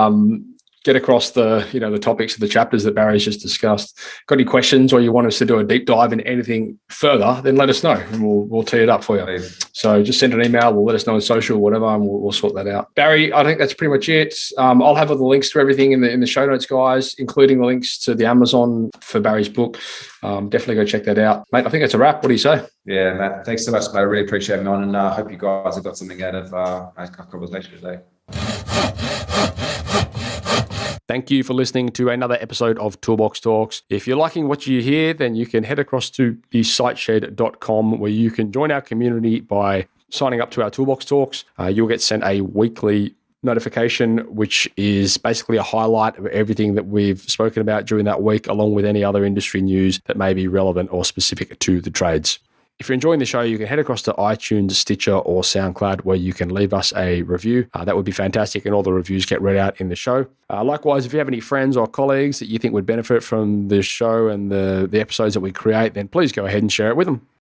get across the topics of the chapters that Barry's just discussed. Got any questions or you want us to do a deep dive in anything further, then let us know and we'll tee it up for you. So just send an email, we'll let us know on social, whatever, and we'll sort that out. Barry, I think that's pretty much it. I'll have all the links to everything in the show notes, guys, including the links to the Amazon for Barry's book. Definitely go check that out. Mate, I think that's a wrap. What do you say? Yeah, Matt, thanks so much, mate. I really appreciate having me on, and I hope you guys have got something out of our conversation today. Thank you for listening to another episode of Toolbox Talks. If you're liking what you hear, then you can head across to thesiteshed.com where you can join our community by signing up to our Toolbox Talks. You'll get sent a weekly notification, which is basically a highlight of everything that we've spoken about during that week, along with any other industry news that may be relevant or specific to the trades. If you're enjoying the show, you can head across to iTunes, Stitcher, or SoundCloud, where you can leave us a review. That would be fantastic, and all the reviews get read out in the show. Likewise, if you have any friends or colleagues that you think would benefit from this show and the episodes that we create, then please go ahead and share it with them.